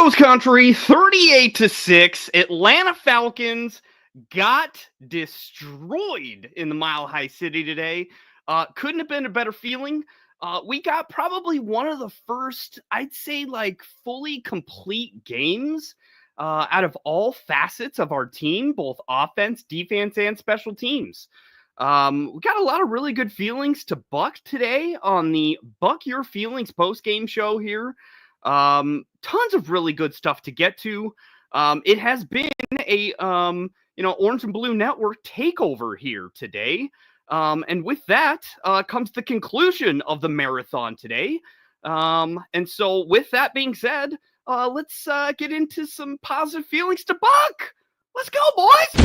Broncos Country, 38-6. Atlanta Falcons got destroyed in the Mile High City today. Couldn't have been a better feeling. We got probably one of the first, I'd say, like fully complete games out of all facets of our team, both offense, defense, and special teams. We got a lot of really good feelings to buck today on the Buck Your Feelings post-game show here. Tons of really good stuff to get to. It has been a Orange and Blue Network takeover here today. And with that comes the conclusion of the marathon today. And so with that being said, let's get into some positive feelings to Buck. Let's go, boys.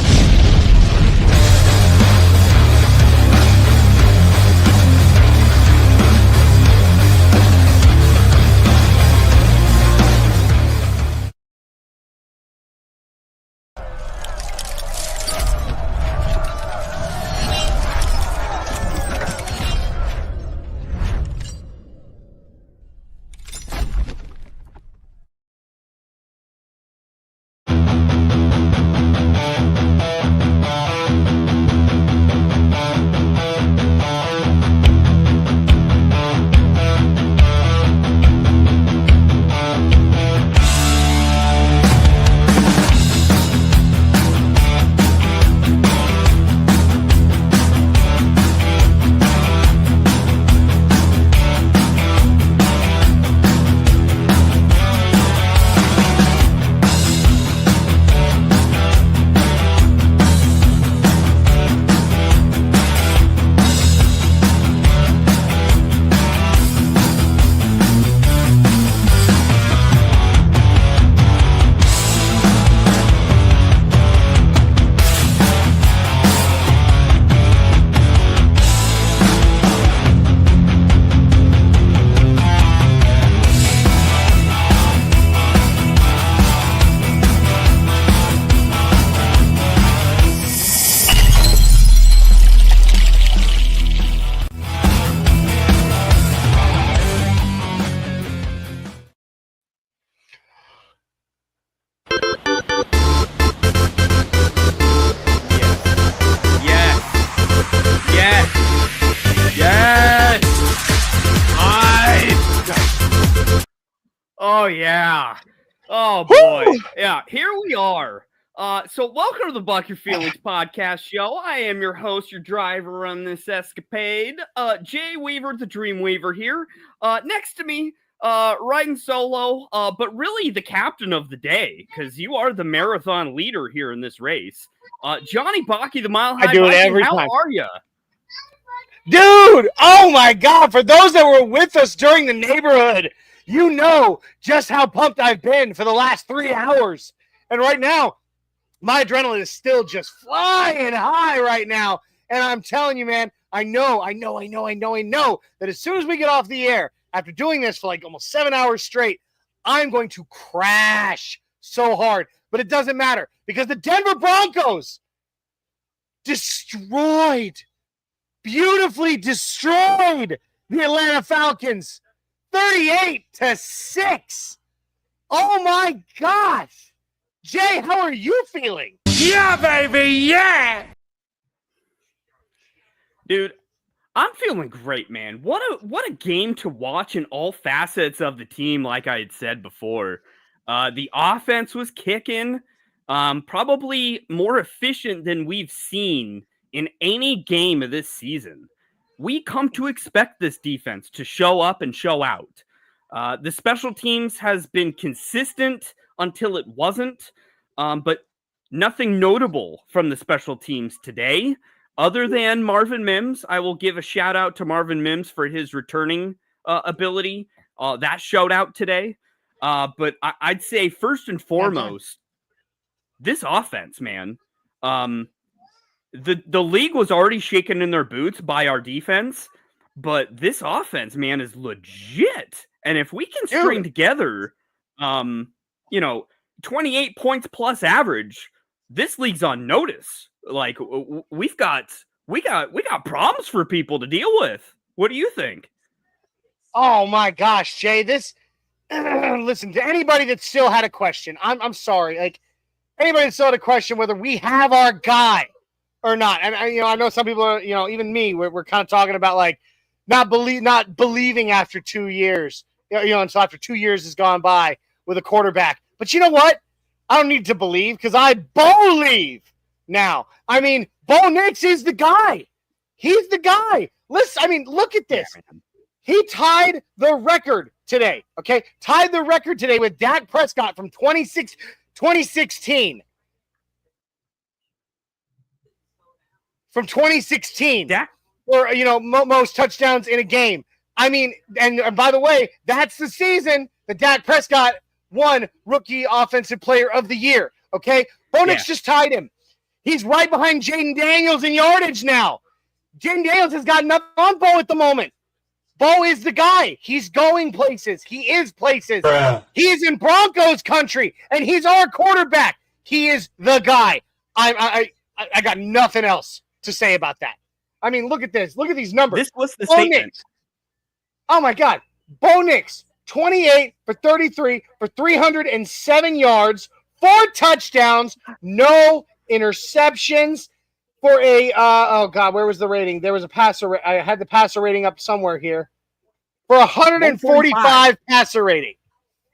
Oh, yeah. Oh, boy. Woo! Yeah, here we are. So welcome to the Buck Your Feelings podcast show. I am your host, your driver on this escapade. Jay Weaver, the Dream Weaver here. Next to me, riding solo, but really the captain of the day, because you are the marathon leader here in this race. Johnny Baki, the Mile High Viking, how are you? Dude, oh my God, for those that were with us during the neighborhood, you know just how pumped I've been for the last 3 hours. And right now, my adrenaline is still just flying high right now. And I'm telling you, man, I know that as soon as we get off the air, after doing this for like almost 7 hours straight, I'm going to crash so hard. But it doesn't matter because the Denver Broncos beautifully destroyed the Atlanta Falcons 38-6. Oh my gosh. Jay, how are you feeling? Yeah, baby, yeah. Dude, I'm feeling great, man. What a game to watch in all facets of the team, like I had said before. The offense was kicking, probably more efficient than we've seen in any game of this season. We come to expect this defense to show up and show out. The special teams has been consistent until it wasn't, but nothing notable from the special teams today, other than Marvin Mims. I will give a shout out to Marvin Mims for his returning ability. That showed out today. But I'd say first and foremost, this offense, man, the league was already shaken in their boots by our defense, but this offense, man, is legit. And if we can string together, 28 points plus average, this league's on notice. Like we got problems for people to deal with. What do you think? Oh my gosh, Jay, this listen, to anybody that still had a question, I'm sorry. Like, anybody that still had a question whether we have our guy or not. And I know some people are, even me, we're kind of talking about like not believing after 2 years. And so after 2 years has gone by with a quarterback. But you know what? I don't need to believe because I believe now. I mean, Bo Nix is the guy. He's the guy. Listen, look at this. He tied the record today, okay? Tied the record today with Dak Prescott from 2016. From 2016. Dak? Or, most touchdowns in a game. And by the way, that's the season that Dak Prescott won Rookie Offensive Player of the Year, okay? Bo Nix just tied him. He's right behind Jaden Daniels in yardage now. Jaden Daniels has got nothing on Bo at the moment. Bo is the guy. He's going places. He is places. Bruh. He is in Broncos country, and he's our quarterback. He is the guy. I got nothing else to say about that. Look at this. Look at these numbers. This was the Bo statement. Nix. Oh, my God. Bo Nix, 28 for 33 for 307 yards, 4 touchdowns, no interceptions for a where was the rating? There was a passer. I had the passer rating up somewhere here for 145 passer rating.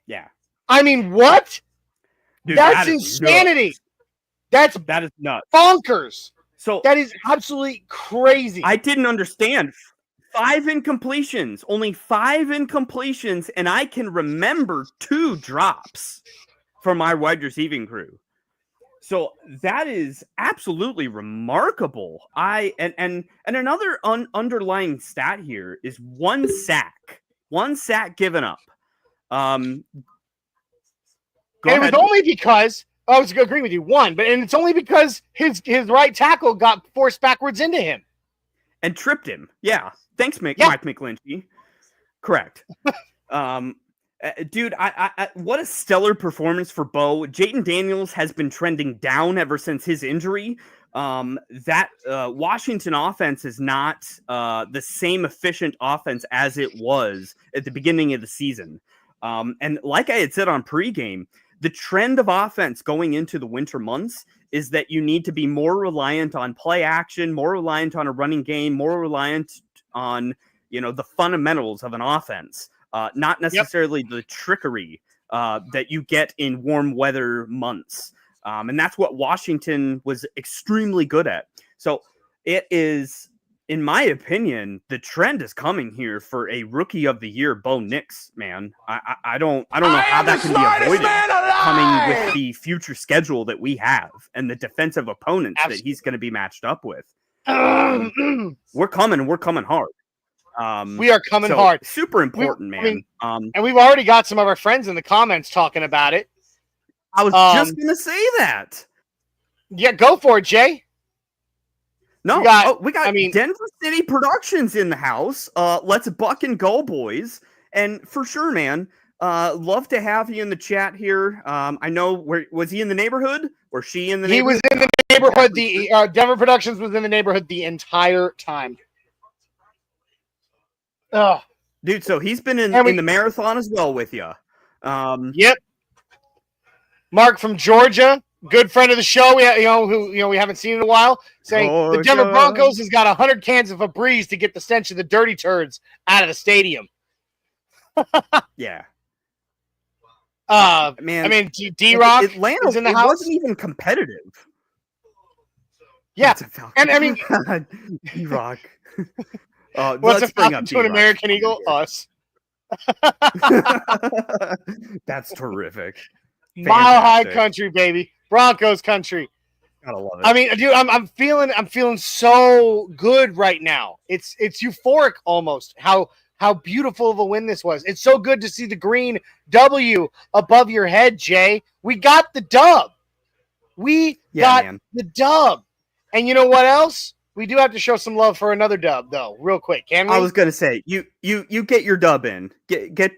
Yeah. What? Dude, That's that is insanity. Nuts. That is nuts. Bonkers. So that is absolutely crazy. I didn't understand. 5 incompletions, only 5 incompletions, and I can remember 2 drops from my wide receiving crew. So that is absolutely remarkable. And another underlying stat here is 1 sack. 1 sack given up. And it was only because I was agreeing with you, 1, and it's only because his right tackle got forced backwards into him. And tripped him. Yeah. Thanks, Mike McGlinchey. Correct. Dude, I what a stellar performance for Bo. Jaden Daniels has been trending down ever since his injury. That Washington offense is not the same efficient offense as it was at the beginning of the season. And like I had said on pregame, the trend of offense going into the winter months is that you need to be more reliant on play action, more reliant on a running game, more reliant on, the fundamentals of an offense. Not necessarily the trickery that you get in warm weather months. And that's what Washington was extremely good at. So it is, in my opinion, the trend is coming here for a Rookie of the Year, Bo Nix, man. I don't know how that can be avoided coming with the future schedule that we have and the defensive opponents that he's going to be matched up with. We're coming hard. We are coming hard. Super important, man. And we've already got some of our friends in the comments talking about it. I was just going to say that. Yeah, go for it, Jay. No, we got Denver City Productions in the house. Let's buck and go, boys. And for sure, man, love to have you in the chat here. I know, was he in the neighborhood or she in the neighborhood? He was in the neighborhood. The Denver Productions was in the neighborhood the entire time. Oh, dude, so he's been in the marathon as well with you. Yep. Mark from Georgia, good friend of the show. We haven't seen in a while, saying the Denver Broncos has got 100 cans of Febreze to get the stench of the dirty turds out of the stadium. Yeah. Man, D-Rock Atlanta is in the house. Wasn't even competitive. Yeah, and D-Rock. What's a Falcon to an American Eagle? Us. That's terrific. Mile High country, baby. Broncos country. Gotta love it. Dude, I'm feeling so good right now. It's euphoric almost. How beautiful of a win this was. It's so good to see the green W above your head, Jay. We got the dub. The dub. And you know what else? We do have to show some love for another dub, though, real quick. Can we? I was gonna say you get your dub in. Get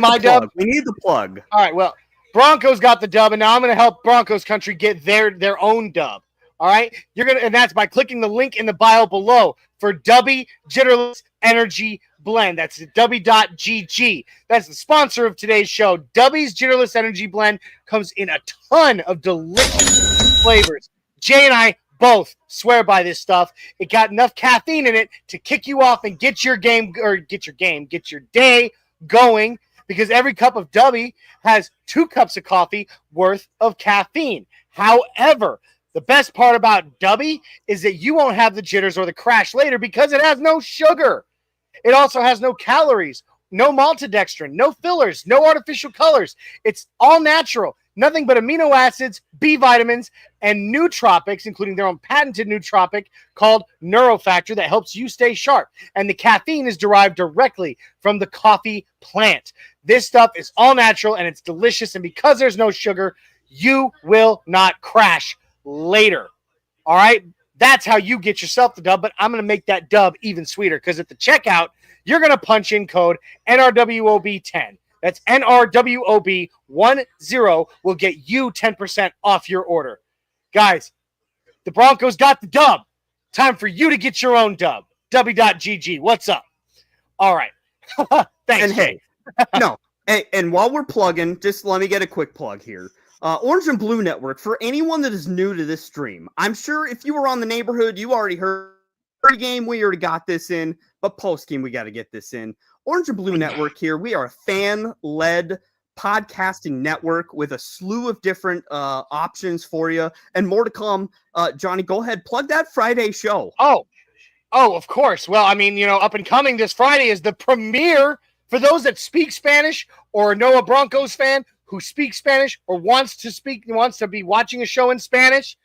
my dub. We need the plug. All right. Well, Broncos got the dub, and now I'm going to help Broncos country get their own dub. All right, and that's by clicking the link in the bio below for Dubby Jitterless Energy Blend. That's Dubby.gg. That's the sponsor of today's show. Dubby's Jitterless Energy Blend comes in a ton of delicious flavors. Jay and I both swear by this stuff. It got enough caffeine in it to kick you off and get your day going, because every cup of Dubby has 2 cups of coffee worth of caffeine. However, the best part about Dubby is that you won't have the jitters or the crash later because it has no sugar. It also has no calories, no maltodextrin, no fillers, no artificial colors. It's all natural. Nothing but amino acids, B vitamins, and nootropics, including their own patented nootropic called Neurofactor that helps you stay sharp. And the caffeine is derived directly from the coffee plant. This stuff is all natural and it's delicious. And because there's no sugar, you will not crash later. All right? That's how you get yourself the dub, but I'm going to make that dub even sweeter because at the checkout, you're going to punch in code NRWOB10. That's NRWOB10 will get you 10% off your order. Guys, the Broncos got the dub. Time for you to get your own dub. W.GG. What's up? All right. Thanks. And hey, and while we're plugging, just let me get a quick plug here. Orange and Blue Network, for anyone that is new to this stream, I'm sure if you were on the neighborhood, you already heard pre-game, we already got this in, but post-game, we got to get this in. Orange and Blue Network here, we are a fan-led podcasting network with a slew of different options for you, and more to come. Johnny, go ahead, plug that Friday show. Oh, of course. Well, I mean, up and coming this Friday is the premiere for those that speak Spanish or know a Broncos fan who speaks Spanish or wants to be watching a show in Spanish.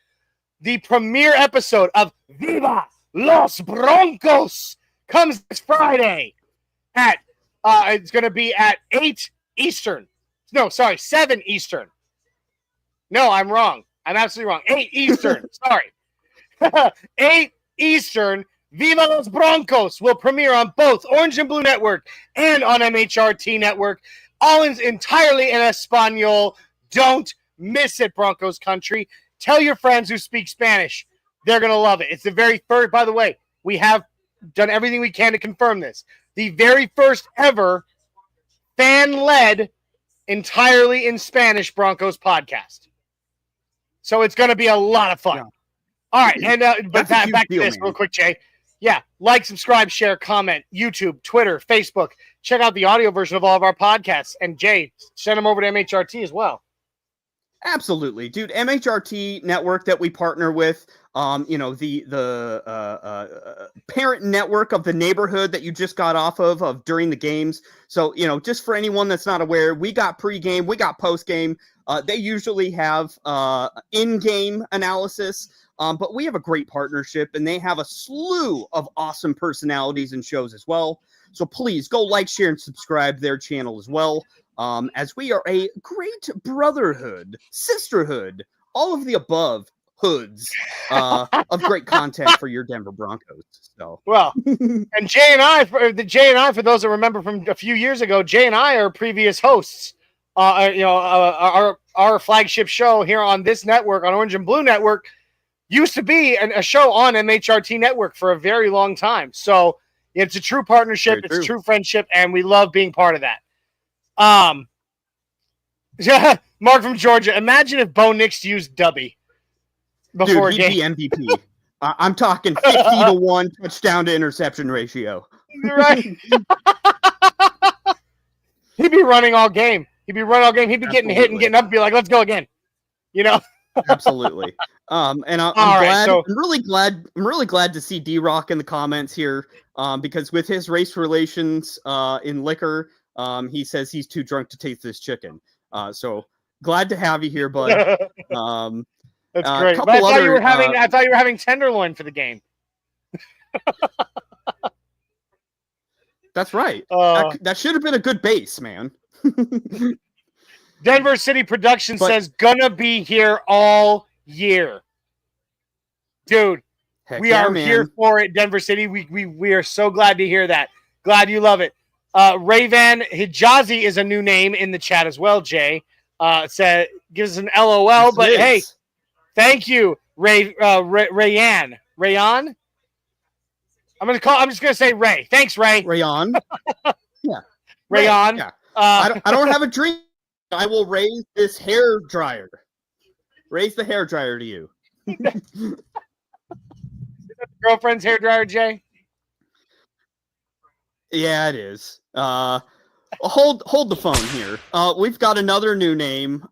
The premiere episode of Viva Los Broncos comes this Friday at it's going to be at 8 Eastern. No, sorry, 7 Eastern. No, I'm wrong. I'm absolutely wrong. 8 Eastern. Sorry. 8 Eastern. Viva Los Broncos will premiere on both Orange and Blue Network and on MHRT Network. All entirely in Espanol. Don't miss it, Broncos Country. Tell your friends who speak Spanish. They're going to love it. It's the very first, by the way, we have done everything we can to confirm this. The very first ever fan-led, entirely in Spanish Broncos podcast. So it's going to be a lot of fun. Yeah. All right, and but back to this real quick, Jay. Yeah, like, subscribe, share, comment, YouTube, Twitter, Facebook. Check out the audio version of all of our podcasts. And Jay, send them over to MHRT as well. Absolutely, dude. MHRT network that we partner with, the parent network of the neighborhood that you just got off of during the games. So, just for anyone that's not aware, we got pregame, we got postgame. They usually have in-game analysis, but we have a great partnership, and they have a slew of awesome personalities and shows as well. So please go like, share, and subscribe to their channel as well. As we are a great brotherhood, sisterhood, all of the above hoods of great content for your Denver Broncos. So well, and Jay and I, for those that remember from a few years ago, Jay and I are previous hosts. Our flagship show here on this network, on Orange and Blue Network, used to be a show on MHRT Network for a very long time. So it's a true partnership, it's a true friendship, and we love being part of that. Mark from Georgia, imagine if Bo Nix used Dubby before Dude, he'd be MVP. I'm talking 50-1 touchdown to interception ratio. Right. He'd be running all game. He'd be getting hit and getting up and be like, let's go again. Absolutely. And I'm really glad to see D-Rock in the comments here, because with his race relations in liquor, he says he's too drunk to taste this chicken. So glad to have you here, bud. That's great. But I thought you were having tenderloin for the game. That's right. That should have been a good base, man. Denver City Production says gonna be here all year. Dude, we are here for it, Denver City. We are so glad to hear that. Glad you love it. Rayvan Hijazi is a new name in the chat as well, Jay. Gives us an LOL, but hey, thank you Rayan. I'm just gonna say Ray. Thanks, Ray. Rayon. Yeah. Rayon. Yeah. I don't have a dream. I will raise this hair dryer. Raise the hair dryer to you. Girlfriend's hair dryer, Jay. Yeah, it is. Hold the phone here. We've got another new name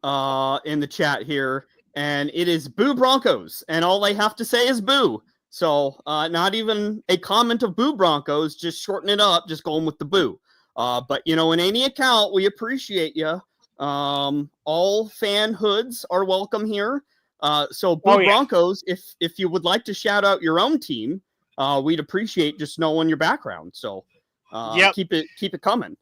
in the chat here, and it is Boo Broncos, and all they have to say is Boo. So not even a comment of Boo Broncos, just shorten it up, just going with the Boo. But in any account, we appreciate you. All fan hoods are welcome here. So Boo Broncos, if you would like to shout out your own team, we'd appreciate just knowing your background. So keep it coming.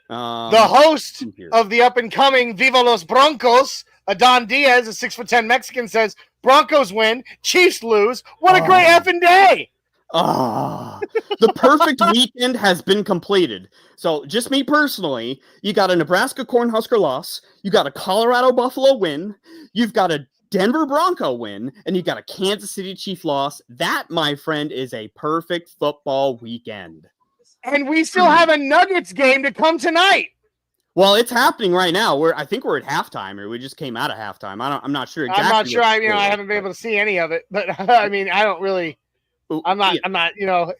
The host of the up-and-coming Viva Los Broncos, Adon Diaz, a 6'10" Mexican, says, Broncos win, Chiefs lose. What a great effing day! The perfect weekend has been completed. So just me personally, you got a Nebraska Cornhusker loss, you got a Colorado Buffalo win, you've got a Denver Bronco win, and you got a Kansas City Chief loss. That, my friend, is a perfect football weekend. And we still have a Nuggets game to come tonight. Well, it's happening right now. I think we're at halftime, or we just came out of halftime. I'm not sure exactly. I'm not sure. I haven't been able to see any of it, but I mean, I don't really. I'm not.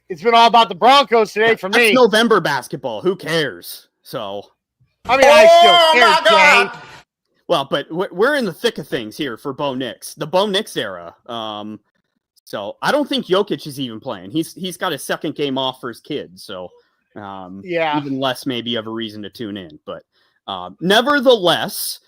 It's been all about the Broncos today for me. It's November basketball. Who cares? So. I mean, I still care, Jay. Well, but we're in the thick of things here for Bo Nix, the Bo Nix era. So I don't think Jokic is even playing. He's got his second game off for his kids, so even less maybe of a reason to tune in. But nevertheless,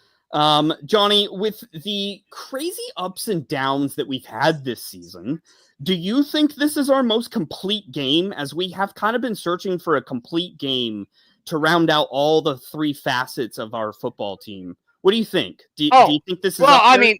Johnny, with the crazy ups and downs that we've had this season, do you think this is our most complete game, as we have kind of been searching for a complete game to round out all the three facets of our football team? What do you think? Do you think this is? Well, I mean,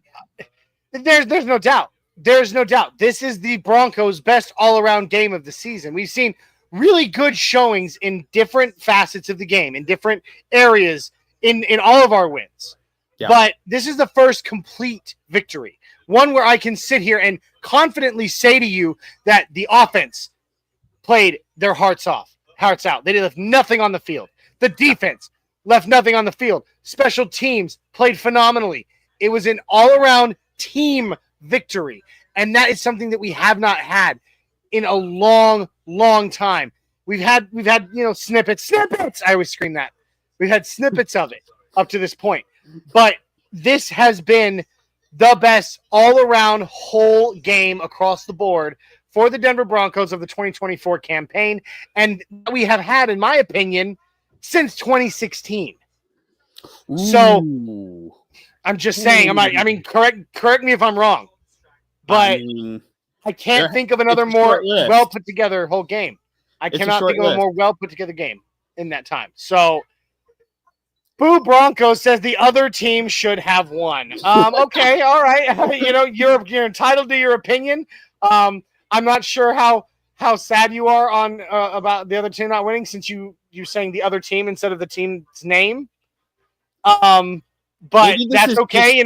there's no doubt. There's no doubt. This is the Broncos' best all-around game of the season. We've seen really good showings in different facets of the game, in different areas, in all of our wins. Yeah. But this is the first complete victory, one where I can sit here and confidently say to you that the offense played their hearts out. They left nothing on the field. The defense left nothing on the field. Special teams played phenomenally. It was an all-around team victory, and that is something that we have not had in a long time. We've had snippets. I always scream that. We've had snippets of it up to this point, but this has been the best all-around whole game across the board for the Denver Broncos of the 2024 campaign, and we have had, in my opinion, since 2016. Ooh. So I'm just saying, correct me if I'm wrong, but I can't think of another more well put together whole game. I cannot think of a more well put together game in that time. So, Boo Broncos says the other team should have won. Okay, all right. You're entitled to your opinion. I'm not sure how sad you are on about the other team not winning, since you're saying the other team instead of the team's name. But that's okay,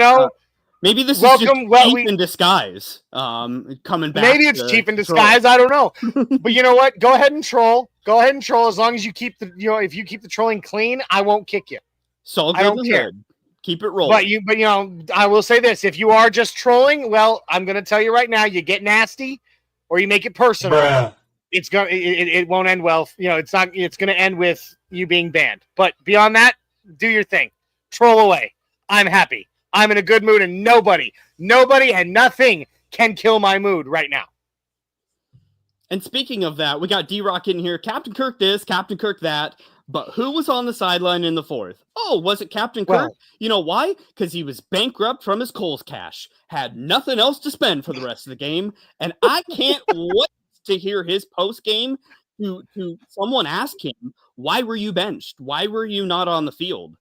maybe this is just cheap in disguise. Coming back. Maybe it's cheap in disguise. I don't know. But you know what? Go ahead and troll. As long as you keep if you keep the trolling clean, I won't kick you. So I don't care. Keep it rolling. But I will say this: if you are just trolling, well, I'm going to tell you right now: you get nasty, or you make it personal. Bruh. It won't end well. It's not. It's going to end with you being banned. But beyond that, do your thing. Troll away. I'm happy. I'm in a good mood, and nobody and nothing can kill my mood right now. And speaking of that, we got D-Rock in here. Captain Kirk this, Captain Kirk that. But who was on the sideline in the fourth? Oh, was it Captain Kirk? Well, you know why? Because he was bankrupt from his Kohl's cash. Had nothing else to spend for the rest of the game. And I can't wait to hear his post game to someone ask him, why were you benched? Why were you not on the field?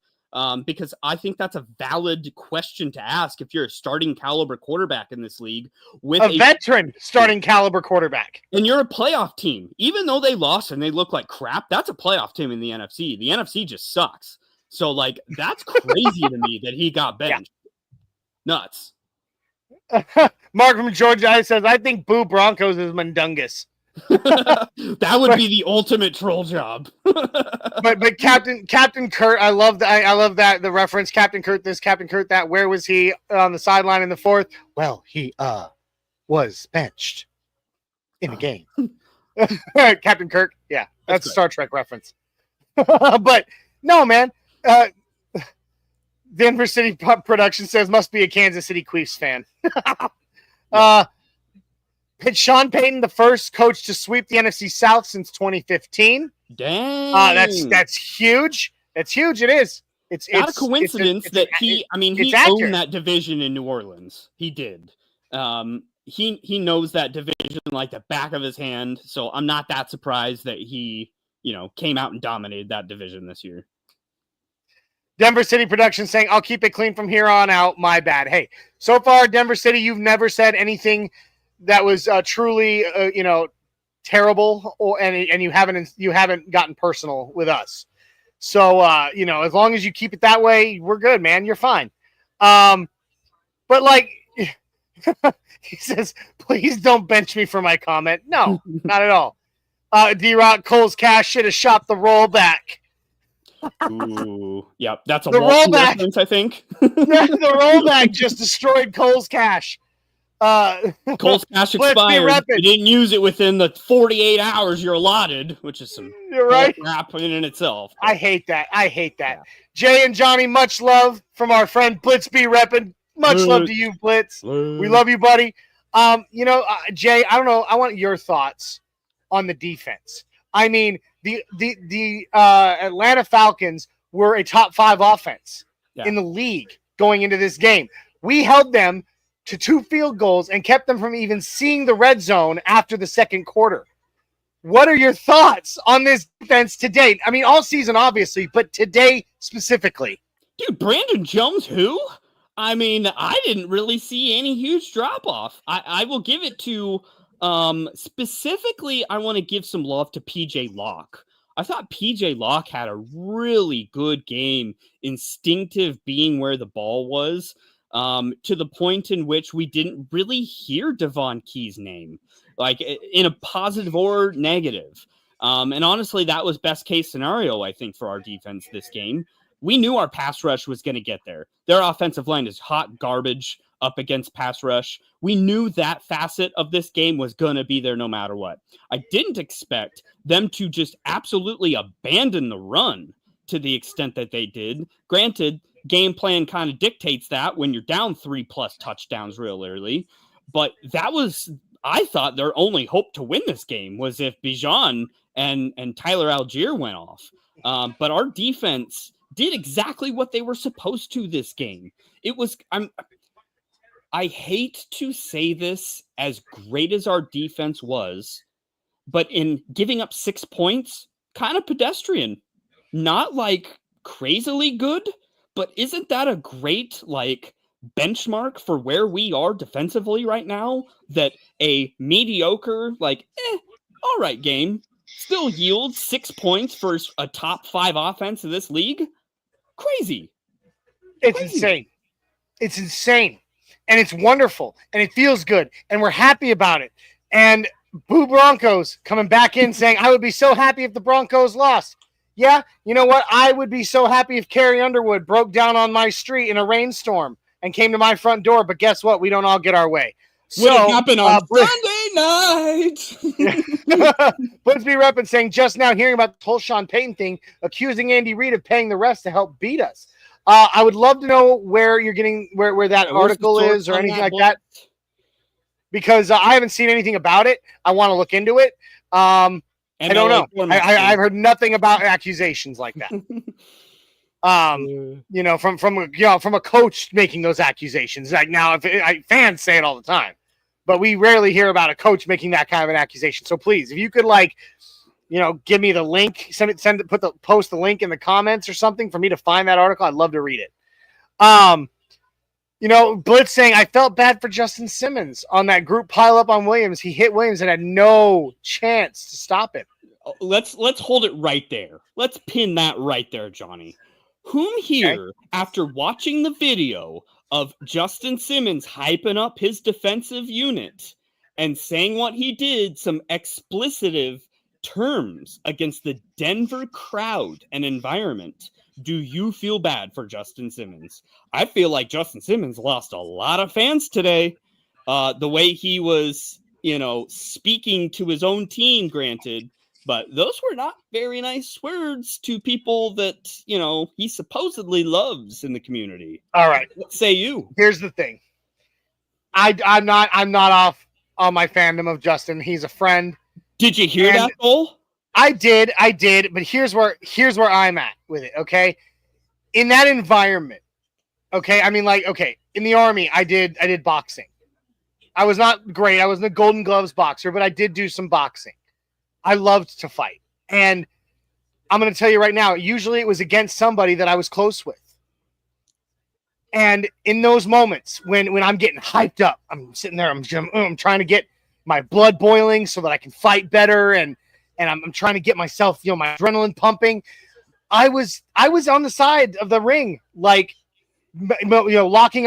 Because I think that's a valid question to ask if you're a starting caliber quarterback in this league with a veteran starting caliber quarterback. And you're a playoff team. Even though they lost and they look like crap, that's a playoff team in the NFC. The NFC just sucks. So, that's crazy to me that he got benched. Yeah. Nuts. Mark from Georgia says, I think Boo Broncos is Mundungus. That would be the ultimate troll job. but Captain Kurt, I love that the reference. Captain Kurt this, Captain Kurt that. Where was he on the sideline in the fourth? Well, he was benched in the game. Captain Kirk, yeah, that's a Star Trek reference. But no, man. Denver City Production says must be a Kansas City Chiefs fan. It's Sean Payton, the first coach to sweep the NFC South since 2015. Dang. That's huge. That's huge. It is. It's not a coincidence that he owned that division in New Orleans. He did. He knows that division like the back of his hand. So I'm not that surprised that he, came out and dominated that division this year. Denver City Production saying, I'll keep it clean from here on out. My bad. Hey, so far, Denver City, you've never said anything that was truly, terrible, and you haven't gotten personal with us. So, as long as you keep it that way, we're good, man. You're fine. But like, he says, please don't bench me for my comment. No, not at all. D-Rock, Cole's Cash should have shot the rollback. Ooh, yep, that's a rollback reference, I think. The rollback just destroyed Cole's Cash. Cole's Cash expired. You didn't use it within the 48 hours you're allotted, which is some crap in itself. I hate that. Yeah. Jay and Johnny, much love from our friend Blitz B Reppin'. Much love to you, Blitz. We love you, buddy. Jay, I don't know. I want your thoughts on the defense. I mean, the Atlanta Falcons were a top 5 offense in the league going into this game. We held them to 2 field goals and kept them from even seeing the red zone after the second quarter. What are your thoughts on this defense to date? I mean, all season, obviously, but today specifically. Dude, Brandon Jones, who? I mean, I didn't really see any huge drop-off. I will give it to, specifically, I want to give some love to PJ Locke. I thought PJ Locke had a really good game, instinctive being where the ball was, to the point in which we didn't really hear Devon Key's name, like in a positive or negative. And honestly, that was best case scenario, I think, for our defense this game. We knew our pass rush was going to get there. Their offensive line is hot garbage up against pass rush. We knew that facet of this game was going to be there no matter what. I didn't expect them to just absolutely abandon the run to the extent that they did. Granted, game plan kind of dictates that when you're down 3+ touchdowns real early. But that was, I thought, their only hope to win this game was if Bijan and Tyler Algier went off. But our defense did exactly what they were supposed to this game. It was, I hate to say this, as great as our defense was, but in giving up 6 points, kind of pedestrian. Not like crazily good, but isn't that a great benchmark for where we are defensively right now? That a mediocre, all right game still yields 6 points for a top 5 offense in this league? Crazy. It's insane. It's insane. And it's wonderful. And it feels good. And we're happy about it. And Boo Broncos coming back in saying, I would be so happy if the Broncos lost. Yeah, you know what? I would be so happy if Carrie Underwood broke down on my street in a rainstorm and came to my front door. But guess what? We don't all get our way. So, what happened on Sunday night? Let's be repping saying just now hearing about the whole Sean Payton thing, accusing Andy Reid of paying the rest to help beat us. I would love to know where you're getting where that article is or anything like that, because I haven't seen anything about it. I want to look into it. I don't know. I've heard nothing about accusations like that. From a coach making those accusations. Like now, fans say it all the time, but we rarely hear about a coach making that kind of an accusation. So please, if you could give me the link, post the link in the comments or something for me to find that article. I'd love to read it. Blitz saying, I felt bad for Justin Simmons on that group pile up on Williams. He hit Williams and had no chance to stop him. Let's hold it right there. Let's pin that right there, Johnny. Whom here, after watching the video of Justin Simmons hyping up his defensive unit and saying what he did, some explicitive terms against the Denver crowd and environment, do you feel bad for Justin Simmons? I feel like Justin Simmons lost a lot of fans today. The way he was, speaking to his own team, granted, but those were not very nice words to people that, he supposedly loves in the community. All right. What say you? Here's the thing. I'm not off on my fandom of Justin. He's a friend. Did you hear that, Cole? I did, but here's where I'm at with it, okay? In that environment, okay? I mean, in the Army, I did boxing. I was not great. I wasn't a Golden Gloves boxer, but I did do some boxing. I loved to fight. And I'm going to tell you right now, usually it was against somebody that I was close with. And in those moments when I'm getting hyped up, I'm sitting there, I'm trying to get my blood boiling so that I can fight better, and I'm trying to get myself, my adrenaline pumping. I was on the side of the ring, locking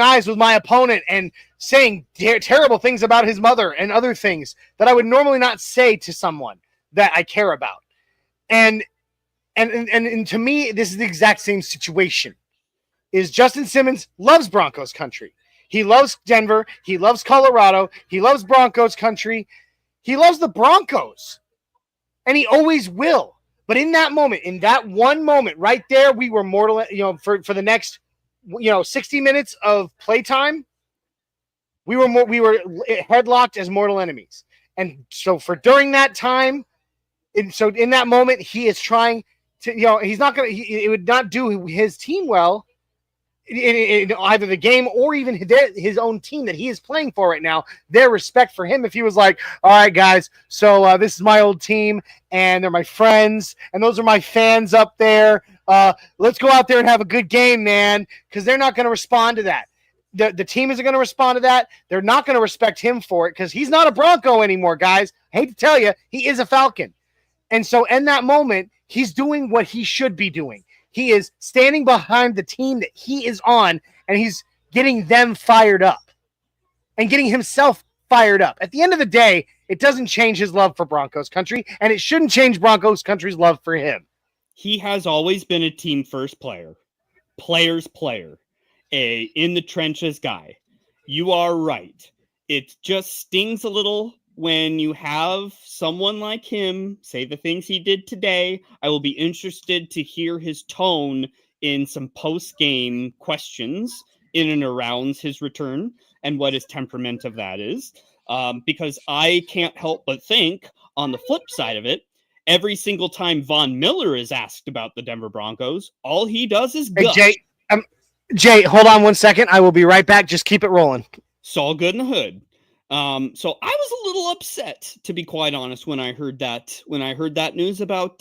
eyes with my opponent and saying terrible things about his mother and other things that I would normally not say to someone that I care about. And to me, this is the exact same situation. Is Justin Simmons loves Broncos country. He loves Denver. He loves Colorado. He loves Broncos country. He loves the Broncos. And he always will. But in that moment, in that one moment right there, we were mortal, for the next, 60 minutes of playtime, we were headlocked as mortal enemies. And so during that time, in that moment, he is trying to, he's not going to, it would not do his team well in either the game or even his own team that he is playing for right now, their respect for him. If he was like, all right, guys, so this is my old team and they're my friends and those are my fans up there. Let's go out there and have a good game, man, because they're not going to respond to that. The team isn't going to respond to that. They're not going to respect him for it because he's not a Bronco anymore, guys. I hate to tell you, he is a Falcon. And so in that moment, he's doing what he should be doing. He is standing behind the team that he is on, and he's getting them fired up and getting himself fired up. At the end of the day, it doesn't change his love for Broncos country, and it shouldn't change Broncos country's love for him. He has always been a team first player, player's player, a in the trenches guy. You are right. It just stings a little when you have someone like him say the things he did today. I will be interested to hear his tone in some post-game questions in and around his return and what his temperament of that is. Because I can't help but think, on the flip side of it, every single time Von Miller is asked about the Denver Broncos, all he does is gush. Hey, Jay, hold on 1 second. I will be right back. Just keep it rolling. It's all good in the hood. So I was a little upset, to be quite honest, when I heard that news about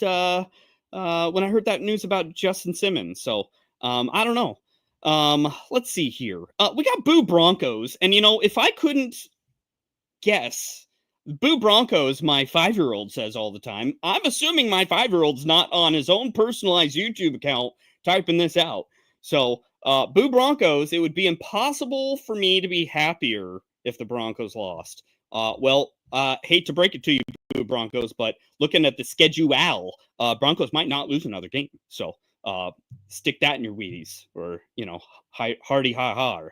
Justin Simmons. So I don't know. Let's see here. We got Boo Broncos, and if I couldn't guess, Boo Broncos, my 5-year-old says all the time. I'm assuming my 5-year-old's not on his own personalized YouTube account typing this out. So Boo Broncos, it would be impossible for me to be happier if the Broncos lost. Hate to break it to you, Boo Broncos, but looking at the schedule, Broncos might not lose another game. So stick that in your Wheaties, or hearty ha.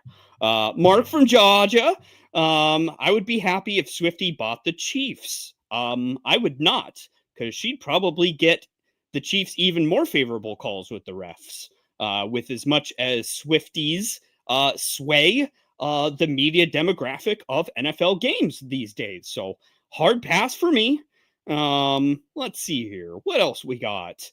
Mark from Georgia. I would be happy if Swifty bought the Chiefs. I would not, because she'd probably get the Chiefs even more favorable calls with the refs. With as much as Swifties sway the media demographic of NFL games these days. So hard pass for me. Let's see here. What else we got?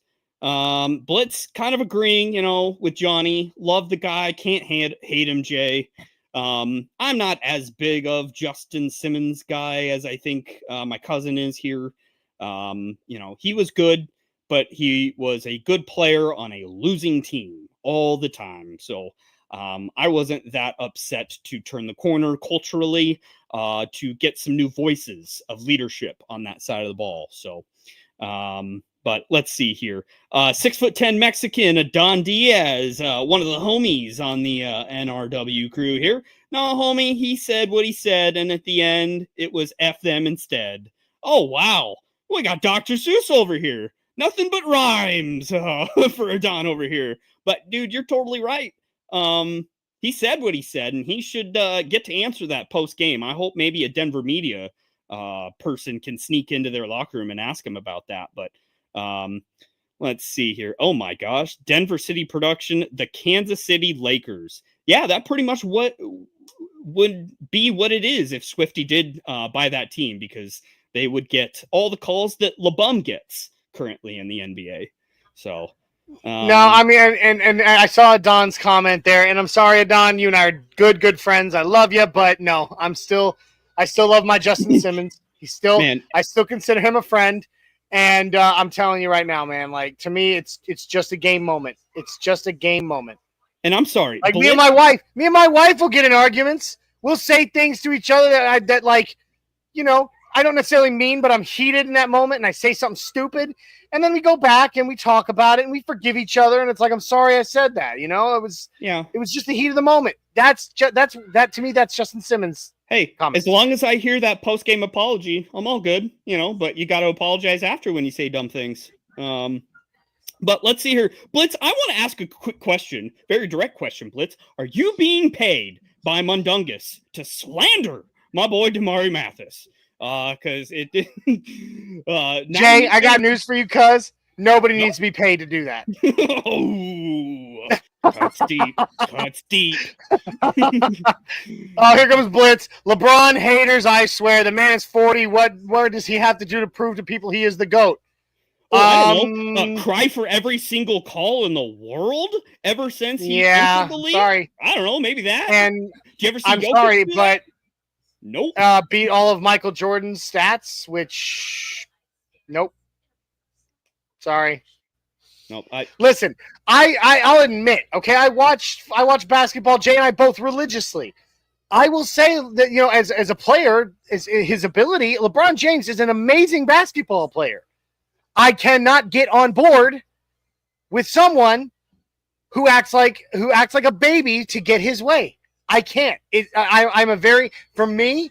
Blitz kind of agreeing, with Johnny. Love the guy. Can't hate him, Jay. I'm not as big of Justin Simmons guy as I think my cousin is here. He was good, but he was a good player on a losing team all the time. So I wasn't that upset to turn the corner culturally, to get some new voices of leadership on that side of the ball. So, But let's see here. 6'10" Mexican, Don Diaz, one of the homies on the NRW crew here. No, homie, he said what he said, and at the end, it was F them instead. Oh, wow. We got Dr. Seuss over here. Nothing but rhymes for Don over here. But, dude, you're totally right. He said what he said, and he should get to answer that post-game. I hope maybe a Denver media person can sneak into their locker room and ask him about that. But let's see here. Oh, my gosh. Denver City production, the Kansas City Lakers. Yeah, that pretty much what would be what it is if Swifty did buy that team, because they would get all the calls that LeBum gets currently in the NBA. So... no, I mean, and I saw Don's comment there, and I'm sorry, Don, you and I are good friends. I love you, but no, I still love my Justin Simmons. I still consider him a friend, and I'm telling you right now, man, like, to me, it's just a game moment. It's just a game moment. And I'm sorry, like me and my wife will get in arguments. We'll say things to each other that like, you know, I don't necessarily mean, but I'm heated in that moment, and I say something stupid. And then we go back and we talk about it and we forgive each other. And it's like, I'm sorry I said that. You know, it was just the heat of the moment. That to me, that's Justin Simmons. Hey, comment. As long as I hear that post-game apology, I'm all good, you know, but you got to apologize after when you say dumb things. But let's see here. Blitz, I want to ask a quick question, very direct question, Blitz. Are you being paid by Mundungus to slander my boy Damari Mathis? Because it Jay, I got news for you, cuz nobody needs to be paid to do that. Cuts deep. Cuts deep. Oh, here comes Blitz. LeBron haters, I swear. The man is 40. What does he have to do to prove to people he is the GOAT? I don't know. Cry for every single call in the world ever since he entered the league? Sorry. I don't know, maybe that. And did you ever see I'm sorry, but nope. Beat all of Michael Jordan's stats, which nope. Sorry. Nope. Listen, I'll admit, okay, I watch basketball, Jay and I both religiously. I will say that, you know, as a player, his ability, LeBron James is an amazing basketball player. I cannot get on board with someone who acts like a baby to get his way. I can't. I'm a very, for me,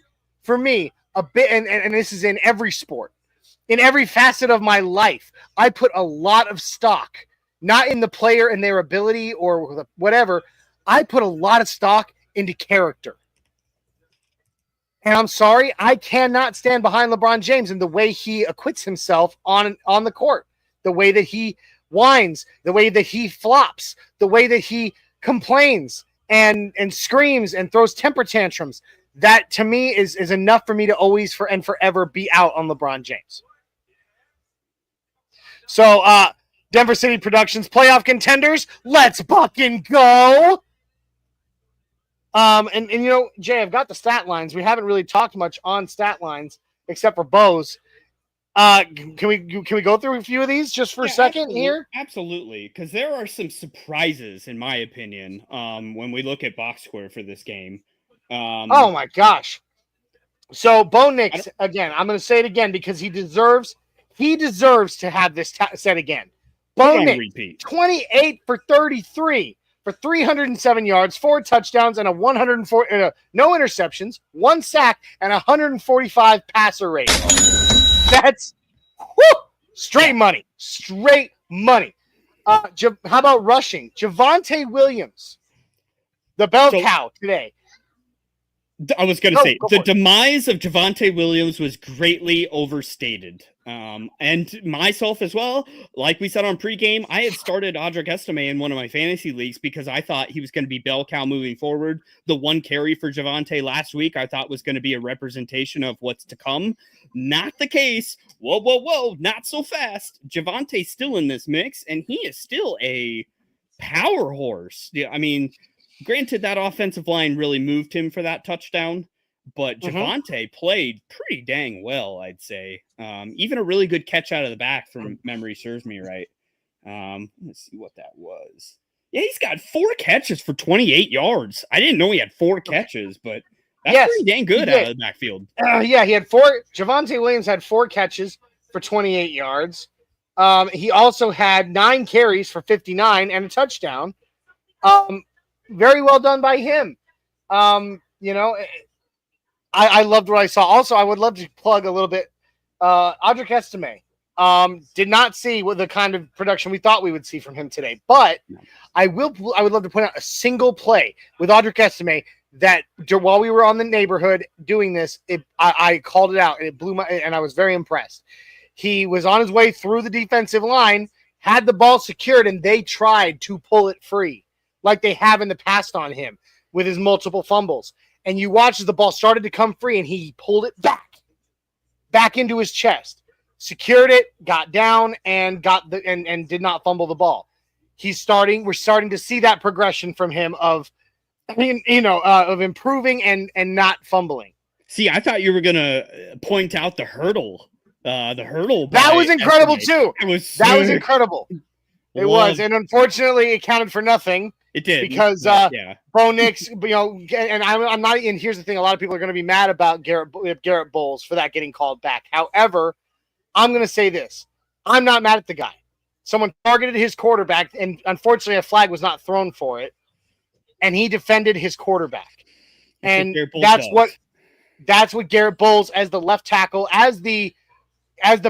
a bit, and this is in every sport, in every facet of my life, I put a lot of stock, not in the player and their ability or whatever. I put a lot of stock into character. And I'm sorry, I cannot stand behind LeBron James and the way he acquits himself on the court, the way that he whines, the way that he flops, the way that he complains and screams and throws temper tantrums. That to me is enough for me to always and forever be out on LeBron James. So Denver City Productions playoff contenders, let's fucking go. And you know, Jay, I've got the stat lines. We haven't really talked much on stat lines except for Bo's. Can we go through a few of these just for a second here? Absolutely, because there are some surprises, in my opinion, when we look at box score for this game. Oh my gosh! So Bo Nix again. I'm going to say it again because he deserves to have this set again. Bo Nix, 28 for 33 for 307 yards, 4 touchdowns, and a 104 no interceptions, 1 sack, and 145 passer rating. That's straight money. Straight money. How about rushing? Javonte Williams, the bell cow today. I was going to say, the demise of Javonte Williams was greatly overstated. And myself as well, like we said on pregame, I had started Audric Estime in one of my fantasy leagues because I thought he was going to be bell cow moving forward. The 1 carry for Javonte last week I thought was going to be a representation of what's to come. Not the case. Whoa, not so fast. Javonte's still in this mix, and he is still a power horse. Yeah, I mean, granted, that offensive line really moved him for that touchdown, but Javonte played pretty dang well, I'd say. Even a really good catch out of the back, from memory serves me right. Let's see what that was. Yeah, he's got 4 catches for 28 yards. I didn't know he had 4 catches, but that's pretty dang good out of the backfield. Yeah, he had 4. Javonte Williams had 4 catches for 28 yards. He also had 9 carries for 59 and a touchdown. Very well done by him. You know, I loved what I saw. Also, I would love to plug a little bit. Audric Estime did not see what the kind of production we thought we would see from him today, but I would love to point out a single play with Audric Estime that while we were on the neighborhood doing this, I called it out and it blew my, and I was very impressed. He was on his way through the defensive line, had the ball secured, and they tried to pull it free like they have in the past on him with his multiple fumbles. And you watch as the ball started to come free and he pulled it back into his chest, secured it, got down, and did not fumble the ball. We're starting to see that progression from him of improving and not fumbling. See, I thought you were gonna point out the hurdle. That was incredible too. That was incredible. It was, and unfortunately, it counted for nothing. It did because Bo Nix, and I'm not. And here's the thing: a lot of people are going to be mad about Garrett Bowles for that getting called back. However, I'm going to say this: I'm not mad at the guy. Someone targeted his quarterback, and unfortunately, a flag was not thrown for it, and he defended his quarterback. And that's what Garrett Bowles, as the left tackle, as the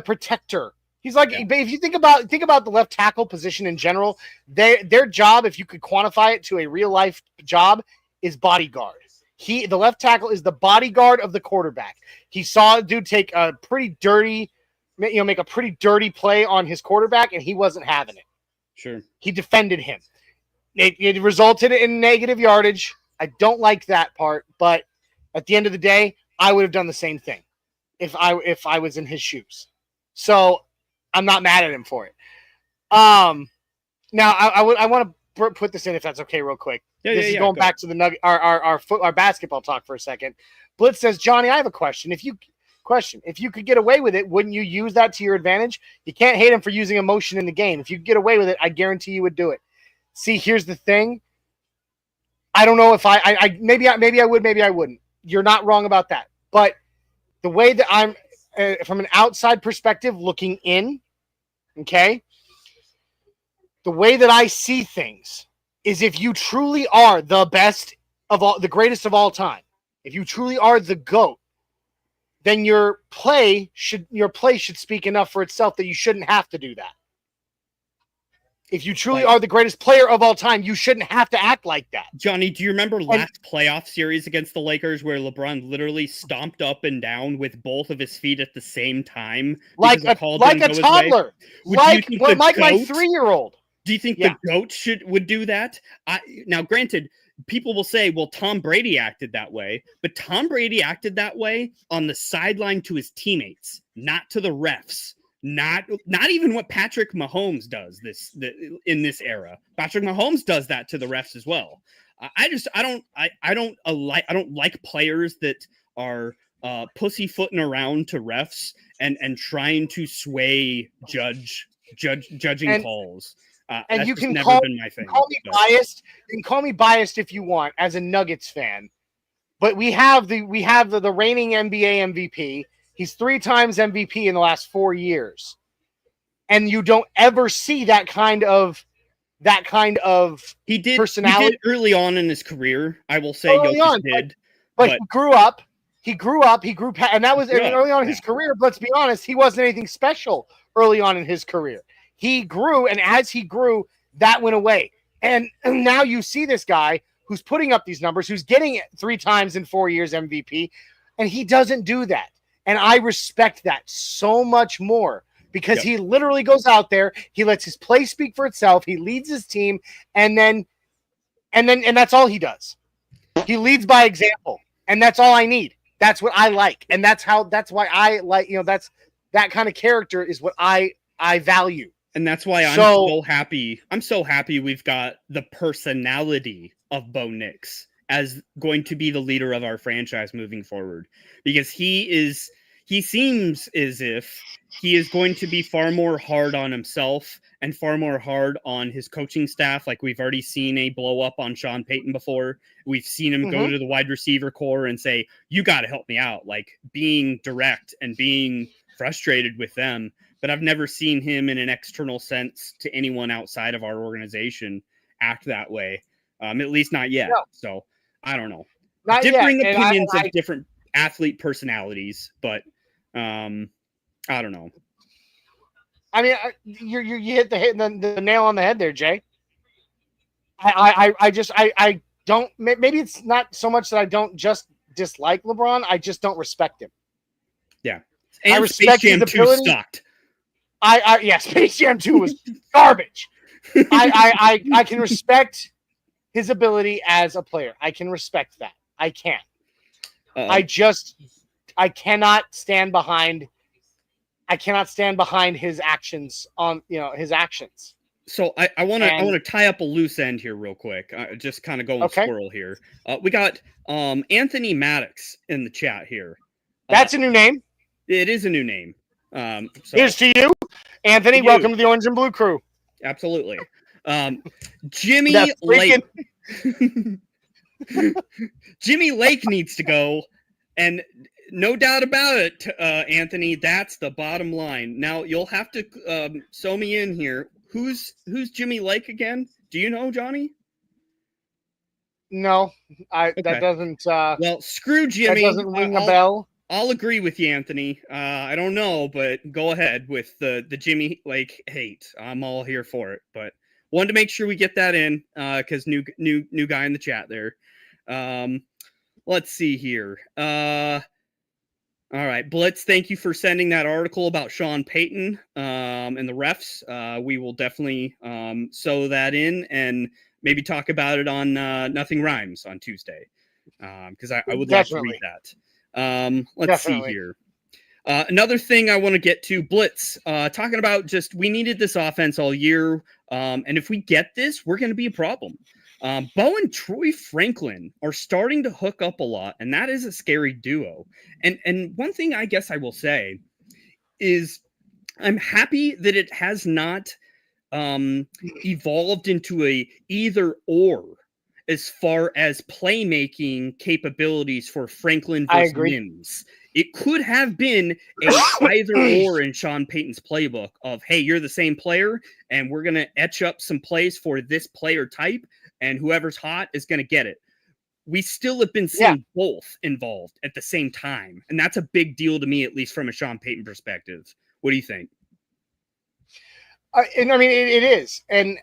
protector. He's like, if you think about the left tackle position in general, their job, if you could quantify it to a real life job, is bodyguard. The left tackle is the bodyguard of the quarterback. He saw a dude take a pretty dirty, make a pretty dirty play on his quarterback, and he wasn't having it. Sure. He defended him. It resulted in negative yardage. I don't like that part, but at the end of the day, I would have done the same thing if I was in his shoes. So I'm not mad at him for it. Now I want to put this in if that's okay, real quick. This is going back to the Nugget, our basketball talk for a second. Blitz says, Johnny, I have a question. If you could get away with it, wouldn't you use that to your advantage? You can't hate him for using emotion in the game. If you could get away with it, I guarantee you would do it. See, here's the thing. I don't know if maybe I would, maybe I wouldn't. You're not wrong about that. But the way that I'm from an outside perspective looking in, okay, the way that I see things is if you truly are the best of all, the greatest of all time, if you truly are the GOAT, then your play should speak enough for itself that you shouldn't have to do that. If you truly are the greatest player of all time, you shouldn't have to act like that. Johnny, do you remember last playoff series against the Lakers where LeBron literally stomped up and down with both of his feet at the same time? Like a toddler. Like my 3-year-old. Do you think the GOAT would do that? Now, granted, people will say, well, Tom Brady acted that way. But Tom Brady acted that way on the sideline to his teammates, not to the refs. Not even what Patrick Mahomes does in this era. Patrick Mahomes does that to the refs as well. I don't like players that are pussyfooting around to refs and trying to sway judging calls. And you can call me biased. You can call me biased if you want as a Nuggets fan, but we have the reigning NBA MVP. He's 3 times MVP in the last 4 years. And you don't ever see that kind of personality. He did early on in his career, I will say. But he grew up. And that was early on in his career. But let's be honest, he wasn't anything special early on in his career. He grew, and as he grew, that went away. And now you see this guy who's putting up these numbers, who's getting 3 times in 4 years MVP, and he doesn't do that. And I respect that so much more because he literally goes out there, he lets his play speak for itself, he leads his team, and that's all he does. He leads by example, and that's all I need. That's what I like, and that's why I like, that's that kind of character is what I value. And that's why I'm so happy. I'm so happy we've got the personality of Bo Nix as going to be the leader of our franchise moving forward, because he seems as if he is going to be far more hard on himself and far more hard on his coaching staff. Like we've already seen a blow up on Sean Payton before. We've seen him go to the wide receiver core and say, you got to help me out, like being direct and being frustrated with them. but I've never seen him in an external sense to anyone outside of our organization act that way. At least not yet. No. So I don't know. Not Differing yet. opinions of different athlete personalities, but I don't know. I mean, you hit the nail on the head there, Jay. I don't. Maybe it's not so much that I don't just dislike LeBron. I just don't respect him. Yeah, and I respect Space Jam his 2 ability. sucked. Yeah, Space Jam 2 was garbage. I can respect his ability as a player. I can respect that. I can. I cannot stand behind. I cannot stand behind his actions on his actions. So I want to tie up a loose end here real quick. Just kind of going squirrel here. We got Anthony Maddox in the chat here. That's a new name. It is a new name. Here's to you, Anthony. Welcome to the Orange and Blue Crew. Absolutely. Jimmy Lake. Jimmy Lake needs to go, and no doubt about it, Anthony. That's the bottom line. Now you'll have to sew me in here. Who's Jimmy Lake again? Do you know, Johnny? No, that doesn't. Well, screw Jimmy. That doesn't ring a bell. I'll agree with you, Anthony. I don't know, but go ahead with the Jimmy Lake hate. I'm all here for it, but wanted to make sure we get that in because new guy in the chat there. Let's see here. All right, Blitz, thank you for sending that article about Sean Payton and the refs. We will definitely sew that in and maybe talk about it on Nothing Rhymes on Tuesday because I would love to read that. Let's see here. Another thing I want to get to, Blitz, talking about just we needed this offense all year, and if we get this, we're going to be a problem. Bo and Troy Franklin are starting to hook up a lot, and that is a scary duo. And one thing I guess I will say is I'm happy that it has not evolved into a either or as far as playmaking capabilities for Franklin versus Mims. It could have been a either or in Sean Payton's playbook of, hey, you're the same player, and we're going to etch up some plays for this player type, and whoever's hot is going to get it. We still have been seeing both involved at the same time, and that's a big deal to me, at least from a Sean Payton perspective. What do you think? And I mean, it is. And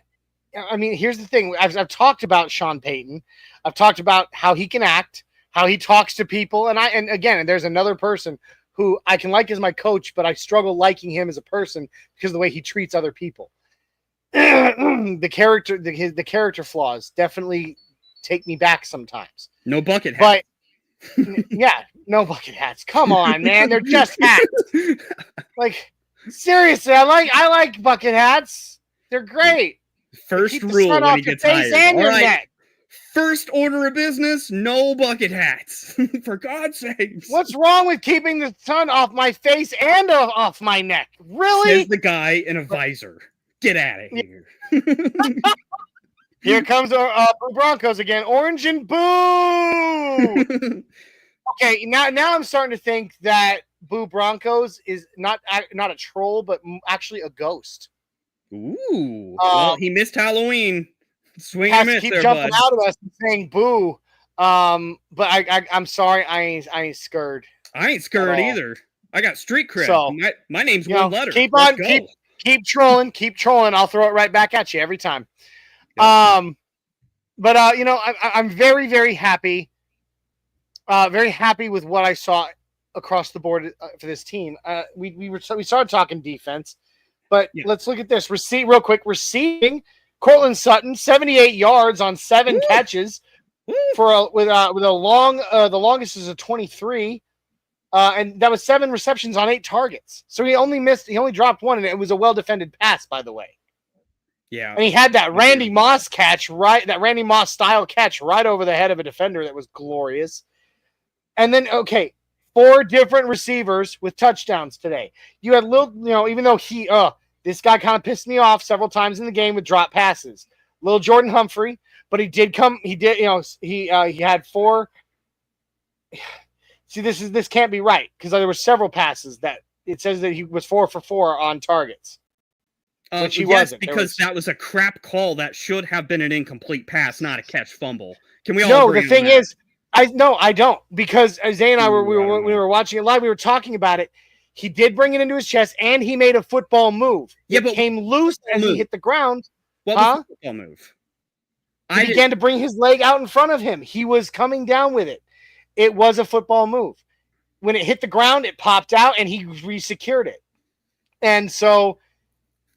I mean, here's the thing. I've talked about Sean Payton. I've talked about how he can act, how he talks to people. And again, there's another person who I can like as my coach, but I struggle liking him as a person because of the way he treats other people. The character flaws definitely take me back sometimes. No bucket hats. But yeah, no bucket hats. Come on, man. They're just hats. Like, seriously, I like bucket hats. They're great. First rule when he gets hired. All right. First order of business, no bucket hats. For God's sakes. What's wrong with keeping the sun off my face and off my neck? Really? Says the guy in a visor. Get out of here. Here comes Blue Broncos again. Orange and boo. Okay, now I'm starting to think that Boo Broncos is not a troll, but actually a ghost. Ooh. Well, he missed Halloween. Swing has and miss to keep there, jumping bud. out of us and saying boo. But I'm sorry, I ain't scared. I ain't scared either. I got street cred. So, my name's one letter. Keep trolling. I'll throw it right back at you every time. Yep. But I'm very, very happy. Very happy with what I saw across the board for this team. We started talking defense, but let's look at this. Real quick. Receiving, Cortland Sutton, 78 yards on 7 catches with a long. The longest is a 23, and that was 7 receptions on 8 targets. So he only dropped 1, and it was a well defended pass, by the way. Yeah, and he had that Randy Moss catch that Randy Moss style catch right over the head of a defender that was glorious. And then 4 different receivers with touchdowns today. You had even though this guy kind of pissed me off several times in the game with drop passes. Little Jordan Humphrey, but he had 4. See, this can't be right because there were several passes that it says that he was 4 for 4 on targets. Which he yes, wasn't. because that was a crap call. That should have been an incomplete pass, not a catch fumble. Can we all No, agree the thing on that? is, I don't, because Zay and I we were watching it live. We were talking about it. He did bring it into his chest, and he made a football move. It came loose as he hit the ground. What was the football move? He began to bring his leg out in front of him. He was coming down with it. It was a football move. When it hit the ground, it popped out, and he re-secured it. And so,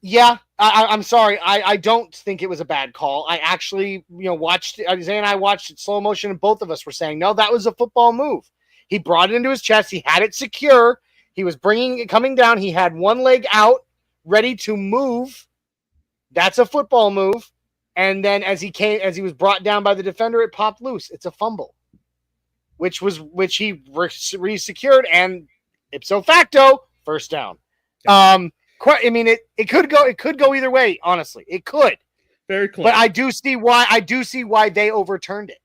yeah, I'm sorry. I don't think it was a bad call. I actually, watched it. Zay and I watched it slow motion, and both of us were saying, no, that was a football move. He brought it into his chest. He had it secure. He was bringing it, coming down. He had one leg out, ready to move. That's a football move. And then as he was brought down by the defender, it popped loose. It's a fumble, which he re-secured, and ipso facto, first down. I mean, it could go either way. Honestly, it could. Very close. But I do see why they overturned it.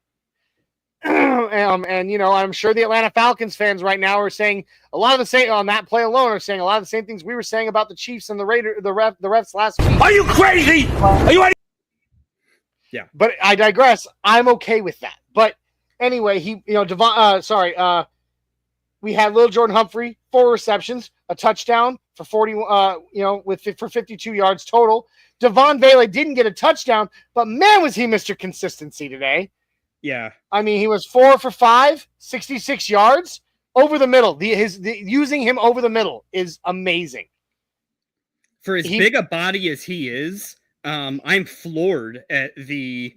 And I'm sure the Atlanta Falcons fans right now are saying a lot of the same on that play alone. Are saying a lot of the same things we were saying about the Chiefs and the refs last week. Are you crazy? Are you? Yeah. But I digress. I'm okay with that. But anyway, we had Lil Jordan Humphrey, 4 receptions, a touchdown for 40, for 52 yards total. Devon Vele didn't get a touchdown, but man, was he Mr. Consistency today. Yeah. I mean, he was 4 for 5, 66 yards over the middle. Using him over the middle is amazing. For as big a body as he is, I'm floored at the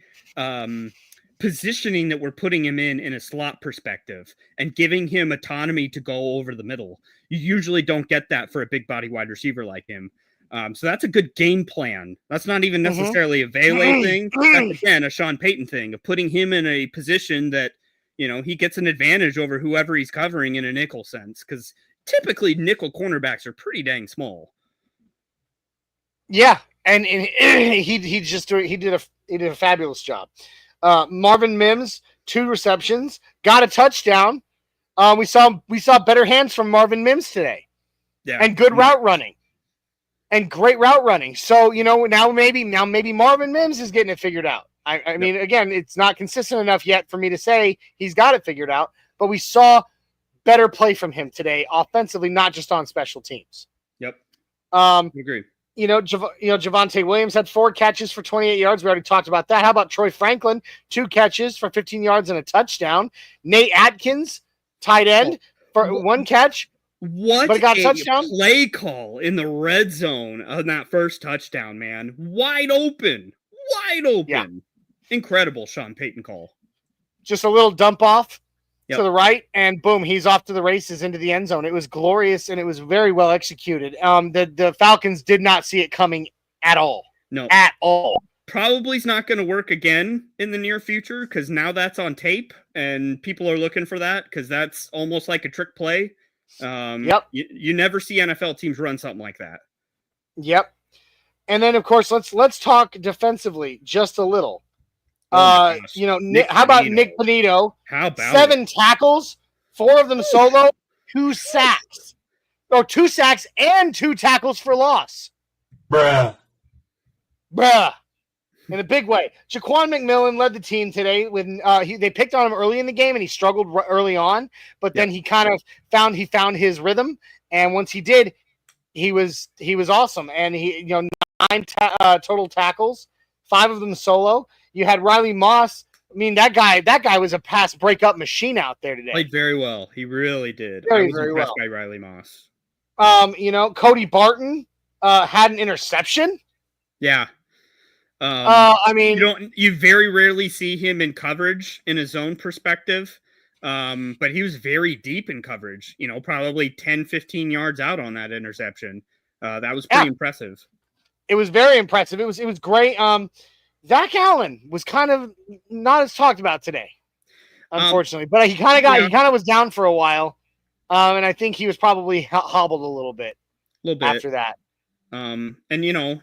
positioning that we're putting him in a slot perspective and giving him autonomy to go over the middle. You usually don't get that for a big body wide receiver like him. So that's a good game plan. That's not even necessarily a Vele thing. That's, again, a Sean Payton thing of putting him in a position that, he gets an advantage over whoever he's covering in a nickel sense. Because typically nickel cornerbacks are pretty dang small. Yeah. And he did a fabulous job. Marvin Mims, 2 receptions, got a touchdown. We saw better hands from Marvin Mims today. Yeah. And good route running. And great route running. So, now maybe Marvin Mims is getting it figured out. I mean, again, it's not consistent enough yet for me to say he's got it figured out, but we saw better play from him today offensively, not just on special teams. Yep. Agree. Javonte Williams had 4 catches for 28 yards. We already talked about that. How about Troy Franklin? 2 catches for 15 yards and a touchdown. Nate Atkins, tight end, for 1 catch. What got a touchdown? Play call in the red zone on that first touchdown, man. Wide open. Yeah. Incredible Sean Payton call. Just a little dump off to the right, and boom, he's off to the races into the end zone. It was glorious, and it was very well executed. The Falcons did not see it coming at all. No. At all. Probably is not going to work again in the near future because now that's on tape, and people are looking for that because that's almost like a trick play. You never see NFL teams run something like that. Yep. And then, of course, let's talk defensively just a little. How about Nick Bonito? How about 7 tackles, 4 of them solo, 2 sacks. 2 sacks and 2 tackles for loss. Bruh. In a big way. Jaquan McMillan led the team today. They picked on him early in the game, and he struggled early on. But then he kind of found his rhythm, and once he did, he was awesome. And he 9 total tackles, 5 of them solo. You had Riley Moss. I mean, that guy was a pass breakup machine out there today. Played very well. He really did. Very, I was very impressed well by Riley Moss. Cody Barton had an interception. Yeah. You very rarely see him in coverage in a zone perspective. But he was very deep in coverage, probably 10, 15 yards out on that interception. That was pretty impressive. It was very impressive. It was great. Zach Allen was kind of not as talked about today, unfortunately, but he kind of was down for a while. And I think he was probably hobbled a little bit after that.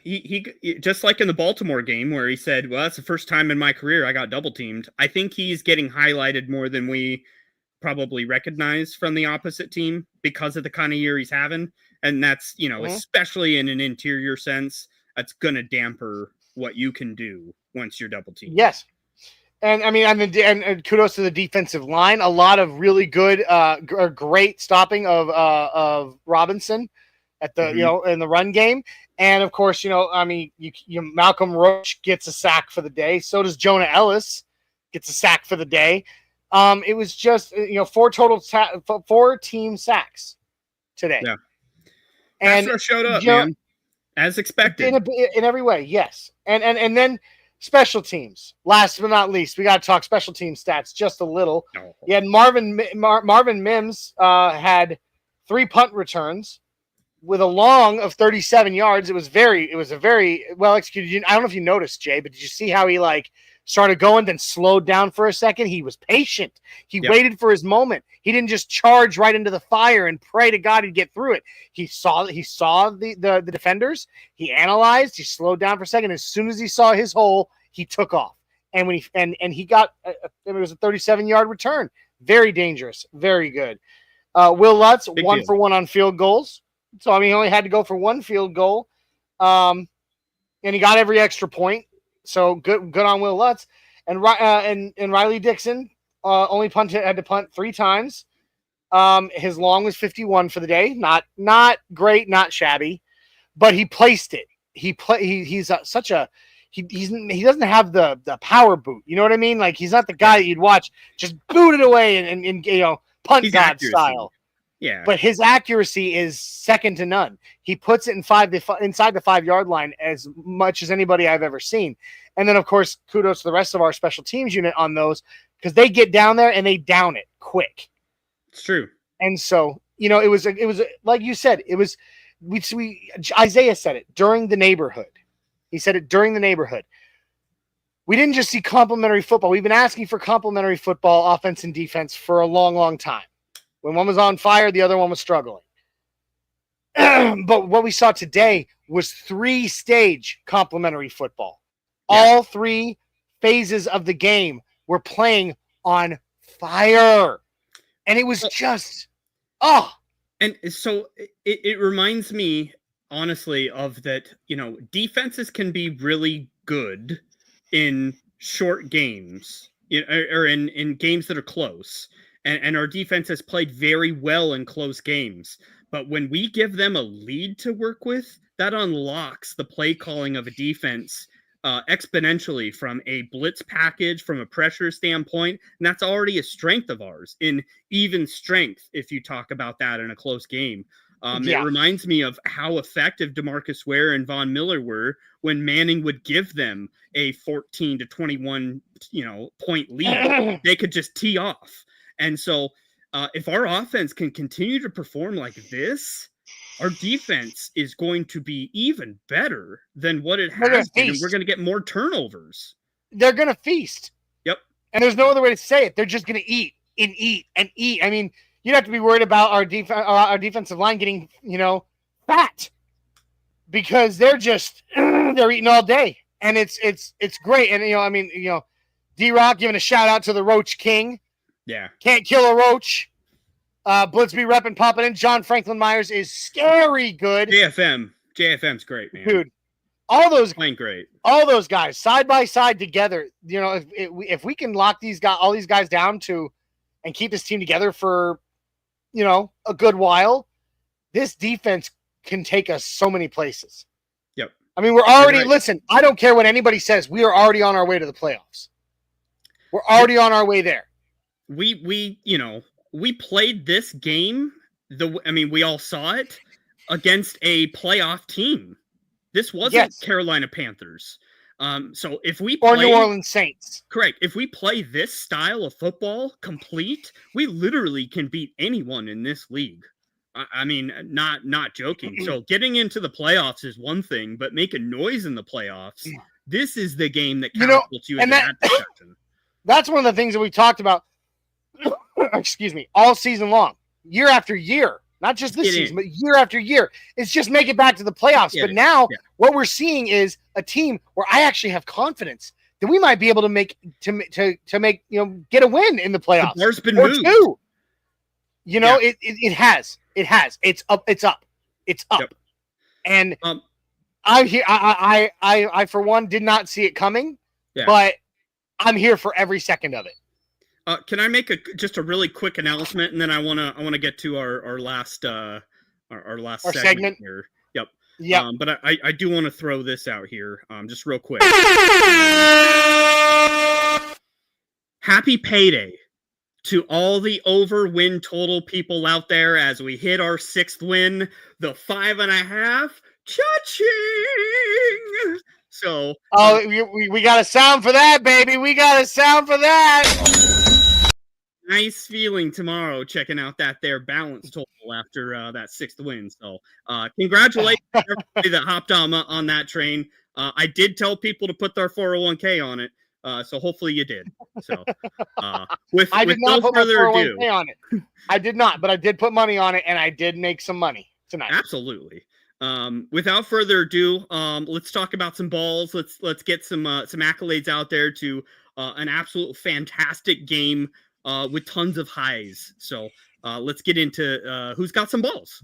He just like in the Baltimore game where he said, well, that's the first time in my career I got double teamed. I think he's getting highlighted more than we probably recognize from the opposite team because of the kind of year he's having. And that's, Mhm. especially in an interior sense, that's going to damper what you can do once you're double teamed. Yes. And I mean, and kudos to the defensive line. A lot of really good, great stopping of Robinson at the in the run game, and of course, I mean, Malcolm Roach gets a sack for the day. So does Jonah Ellis gets a sack for the day. It was just 4 team sacks today. Yeah, and showed up, man, as expected in every way. Yes, and then. Special teams. Last but not least, we got to talk special team stats just a little. Oh. You had Marvin Mims had 3 punt returns with a long of 37 yards. It was a very well executed. I don't know if you noticed, Jay, but did you see how he started going, then slowed down for a second? He was patient. He waited for his moment. He didn't just charge right into the fire and pray to God he'd get through it. He saw the defenders. He analyzed. He slowed down for a second. As soon as he saw his hole, he took off. And when he got it was a 37-yard return. Very dangerous. Very good. Will Lutz, 1 for 1 on field goals. So I mean, he only had to go for 1 field goal. And he got every extra point. So good on Will Lutz. And Riley Dixon only had to punt 3 times. His long was 51 for the day. Not great, not shabby, but he placed it. He doesn't have the power boot. You know what I mean? Like, he's not the guy that you'd watch just boot it away and punt God style. Yeah. But his accuracy is second to none. He puts it inside the 5-yard line as much as anybody I've ever seen. And then, of course, kudos to the rest of our special teams unit on those, because they get down there and they down it quick. It's true. And so, it was like you said, it was Isaiah said it during the neighborhood. He said it during the neighborhood. We didn't just see complimentary football. We've been asking for complimentary football, offense and defense, for a long, long time. When one was on fire, the other one was struggling. But what we saw today was 3-stage complimentary football. Yeah. All 3 phases of the game were playing on fire. And it was just, And so it reminds me, honestly, of that, defenses can be really good in short games, or in games that are close. And our defense has played very well in close games. But when we give them a lead to work with, that unlocks the play calling of a defense exponentially from a blitz package, from a pressure standpoint. And that's already a strength of ours, in even strength, if you talk about that in a close game. It reminds me of how effective DeMarcus Ware and Von Miller were when Manning would give them a 14-21, point lead. They could just tee off. And so if our offense can continue to perform like this, our defense is going to be even better than what it has been. And we're going to get more turnovers. They're going to feast. Yep. And there's no other way to say it. They're just going to eat and eat and eat. I mean, you'd have to be worried about our defensive line getting, fat, because they're eating all day. And it's great. And, D-Rock giving a shout out to the Roach King. Yeah. Can't kill a roach. Blitzby repping, popping in. John Franklin Myers is scary good. JFM's great, man. Dude, all those playing great. All those guys side by side together. If we can lock all these guys down and keep this team together for, a good while, this defense can take us so many places. Yep. I mean, we're already listen. I don't care what anybody says. We are already on our way to the playoffs. We're already on our way there. We played this game. We all saw it against a playoff team. This wasn't Carolina Panthers. So if we play, or New Orleans Saints, correct. If we play this style of football complete, we literally can beat anyone in this league. Not joking. So getting into the playoffs is one thing, but making noise in the playoffs, this is the game that catapults you into that discussion. That's one of the things that we talked about. Excuse me, all season long, year after year, not just this season, but year after year. It's just make it back to the playoffs. But now what we're seeing is a team where I actually have confidence that we might be able to make get a win in the playoffs. The bar's been moved. It has. It's up. It's up. Yep. And I for one did not see it coming, but I'm here for every second of it. Can I make just a really quick announcement, and then I wanna get to our last segment here. Yep. Yeah. But I do want to throw this out here, just real quick. Happy payday to all the over win total people out there as we hit our 6th win, the 5.5. Cha-ching! So, we got a sound for that, baby. We got a sound for that. Nice feeling tomorrow checking out that there balance total after that 6th win. So, congratulations to everybody that hopped on that train. I did tell people to put their 401k on it. So hopefully you did. So I with did not no put my further ado, 401k on it. I did not, but I did put money on it, and I did make some money tonight. Absolutely. Without further ado, let's talk about some balls. Let's get some accolades out there to an absolute fantastic game with tons of highs. So let's get into who's got some balls.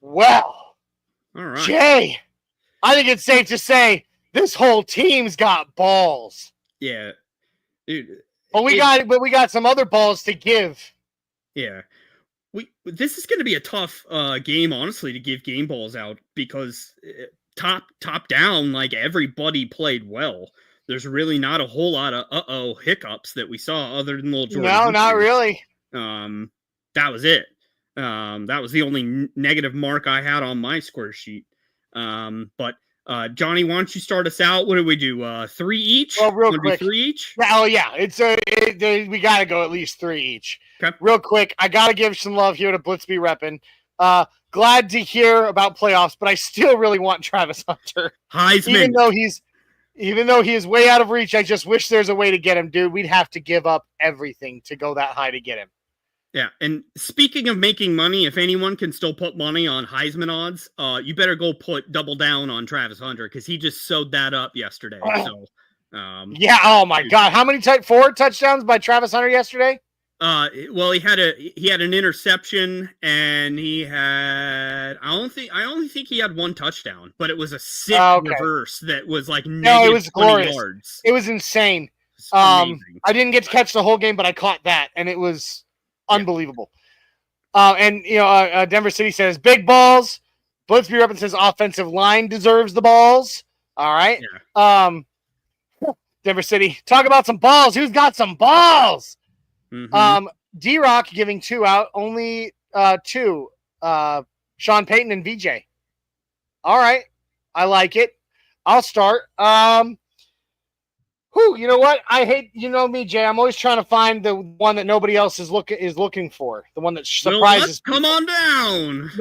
Well, all right, Jay, I think it's safe to say this whole team's got balls. Yeah, dude. But we got some other balls to give. Yeah, this is going to be a tough game, honestly, to give game balls out because top down, like everybody played well. There's really not a whole lot of hiccups that we saw other than little Jordan. No, not really. That was it. That was the only negative mark I had on my score sheet. But Johnny, why don't you start us out? What do we do? 3 each? Well, real quick. 3 each? Oh yeah, we got to go at least 3 each. Okay. Real quick, I got to give some love here to Blitzby repping. Glad to hear about playoffs, but I still really want Travis Hunter. Heisman. Even though he is way out of reach, I just wish there's a way to get him, dude. We'd have to give up everything to go that high to get him. Yeah, and speaking of making money, if anyone can still put money on Heisman odds, you better go double down on Travis Hunter because he just sewed that up yesterday. So, yeah. Oh my God, how many 4 touchdowns by Travis Hunter yesterday? Well, he had an interception, and he had I only think he had 1 touchdown, but it was a sick reverse that was like it was glorious. Yards. It was insane. I didn't get to catch the whole game, but I caught that, and it was unbelievable. And Denver City says big balls. Blitzby up and says offensive line deserves the balls. All right. Yeah. Denver City, talk about some balls. Who's got some balls? Mm-hmm. D-Rock giving 2 out, only 2. Sean Payton and VJ. All right. I like it. I'll start. You know what? I hate, me, Jay. I'm always trying to find the one that nobody else is looking for. The one that surprises. Come on down.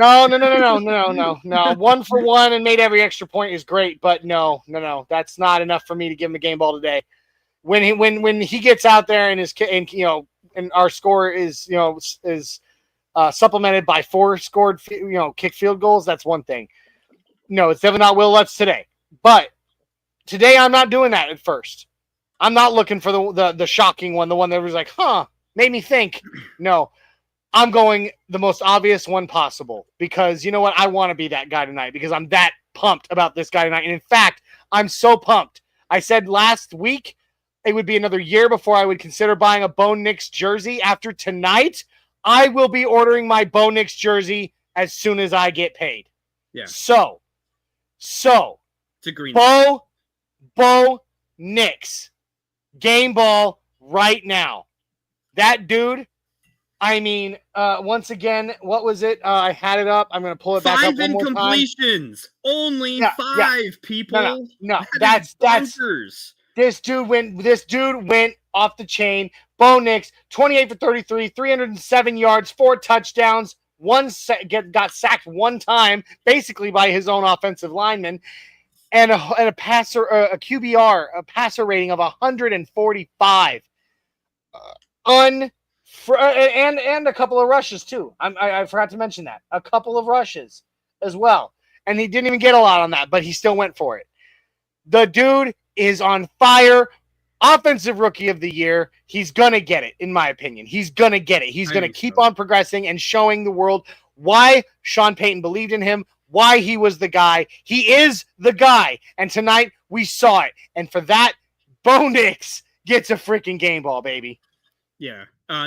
No. 1 for 1 and made every extra point is great, but no. That's not enough for me to give him a game ball today. When he gets out there and our score is supplemented by 4 scored kick field goals, that's one thing. No, it's definitely not Will Lutz today. But today I'm not doing that at first. I'm not looking for the shocking one, the one that was like, made me think. No, I'm going the most obvious one possible because you know what? I want to be that guy tonight because I'm that pumped about this guy tonight. And in fact, I'm so pumped. I said last week it would be another year before I would consider buying a Bo Nix jersey. After tonight, I will be ordering my Bo Nix jersey as soon as I get paid. Yeah. So it's a green. Bo Nix. Game ball right now. That dude, once again, what was it? I had it up. I'm going to pull it back up one more time. 5 incompletions. Only 5 people. No. That's this dude went off the chain. Bo Nix, 28 for 33, 307 yards, 4 touchdowns, got sacked 1 time, basically by his own offensive lineman. And a passer, a QBR, a passer rating of 145, and a couple of rushes too. I forgot to mention that, a couple of rushes as well, and he didn't even get a lot on that, but he still went for it. The dude is on fire. Offensive Rookie of the Year. He's going to get it, in my opinion. He's going to get it. He's going to keep on progressing and showing the world why Sean Payton believed in him, why he was the guy. He is the guy. And tonight we saw it. And for that, Bo Nix gets a freaking game ball, baby. Yeah.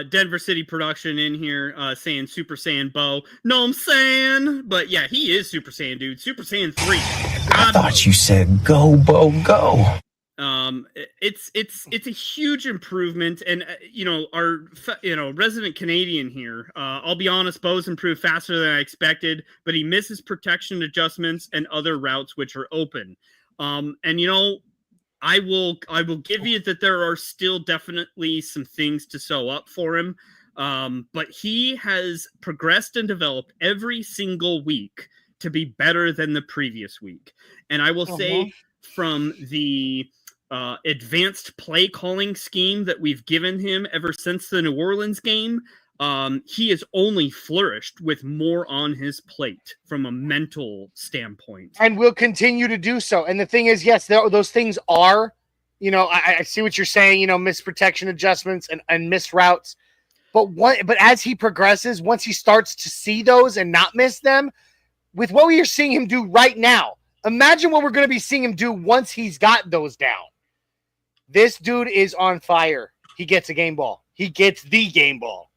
Denver City production in here saying Super Saiyan Bo. No, I'm saying. But yeah, he is Super Saiyan, dude. Super Saiyan 3. I thought you said go, Bo, go. It's a huge improvement, and our resident Canadian here. I'll be honest, Bo's improved faster than I expected, but he misses protection adjustments and other routes which are open. I will give you that there are still definitely some things to sew up for him, but he has progressed and developed every single week to be better than the previous week, and I will say from the advanced play calling scheme that we've given him ever since the New Orleans game, he has only flourished with more on his plate from a mental standpoint. And will continue to do so. And the thing is, yes, those things are, I see what you're saying, missed protection adjustments and missed routes. But as he progresses, once he starts to see those and not miss them, with what we are seeing him do right now, imagine what we're going to be seeing him do once he's got those down. This dude is on fire. He gets a game ball. He gets the game ball.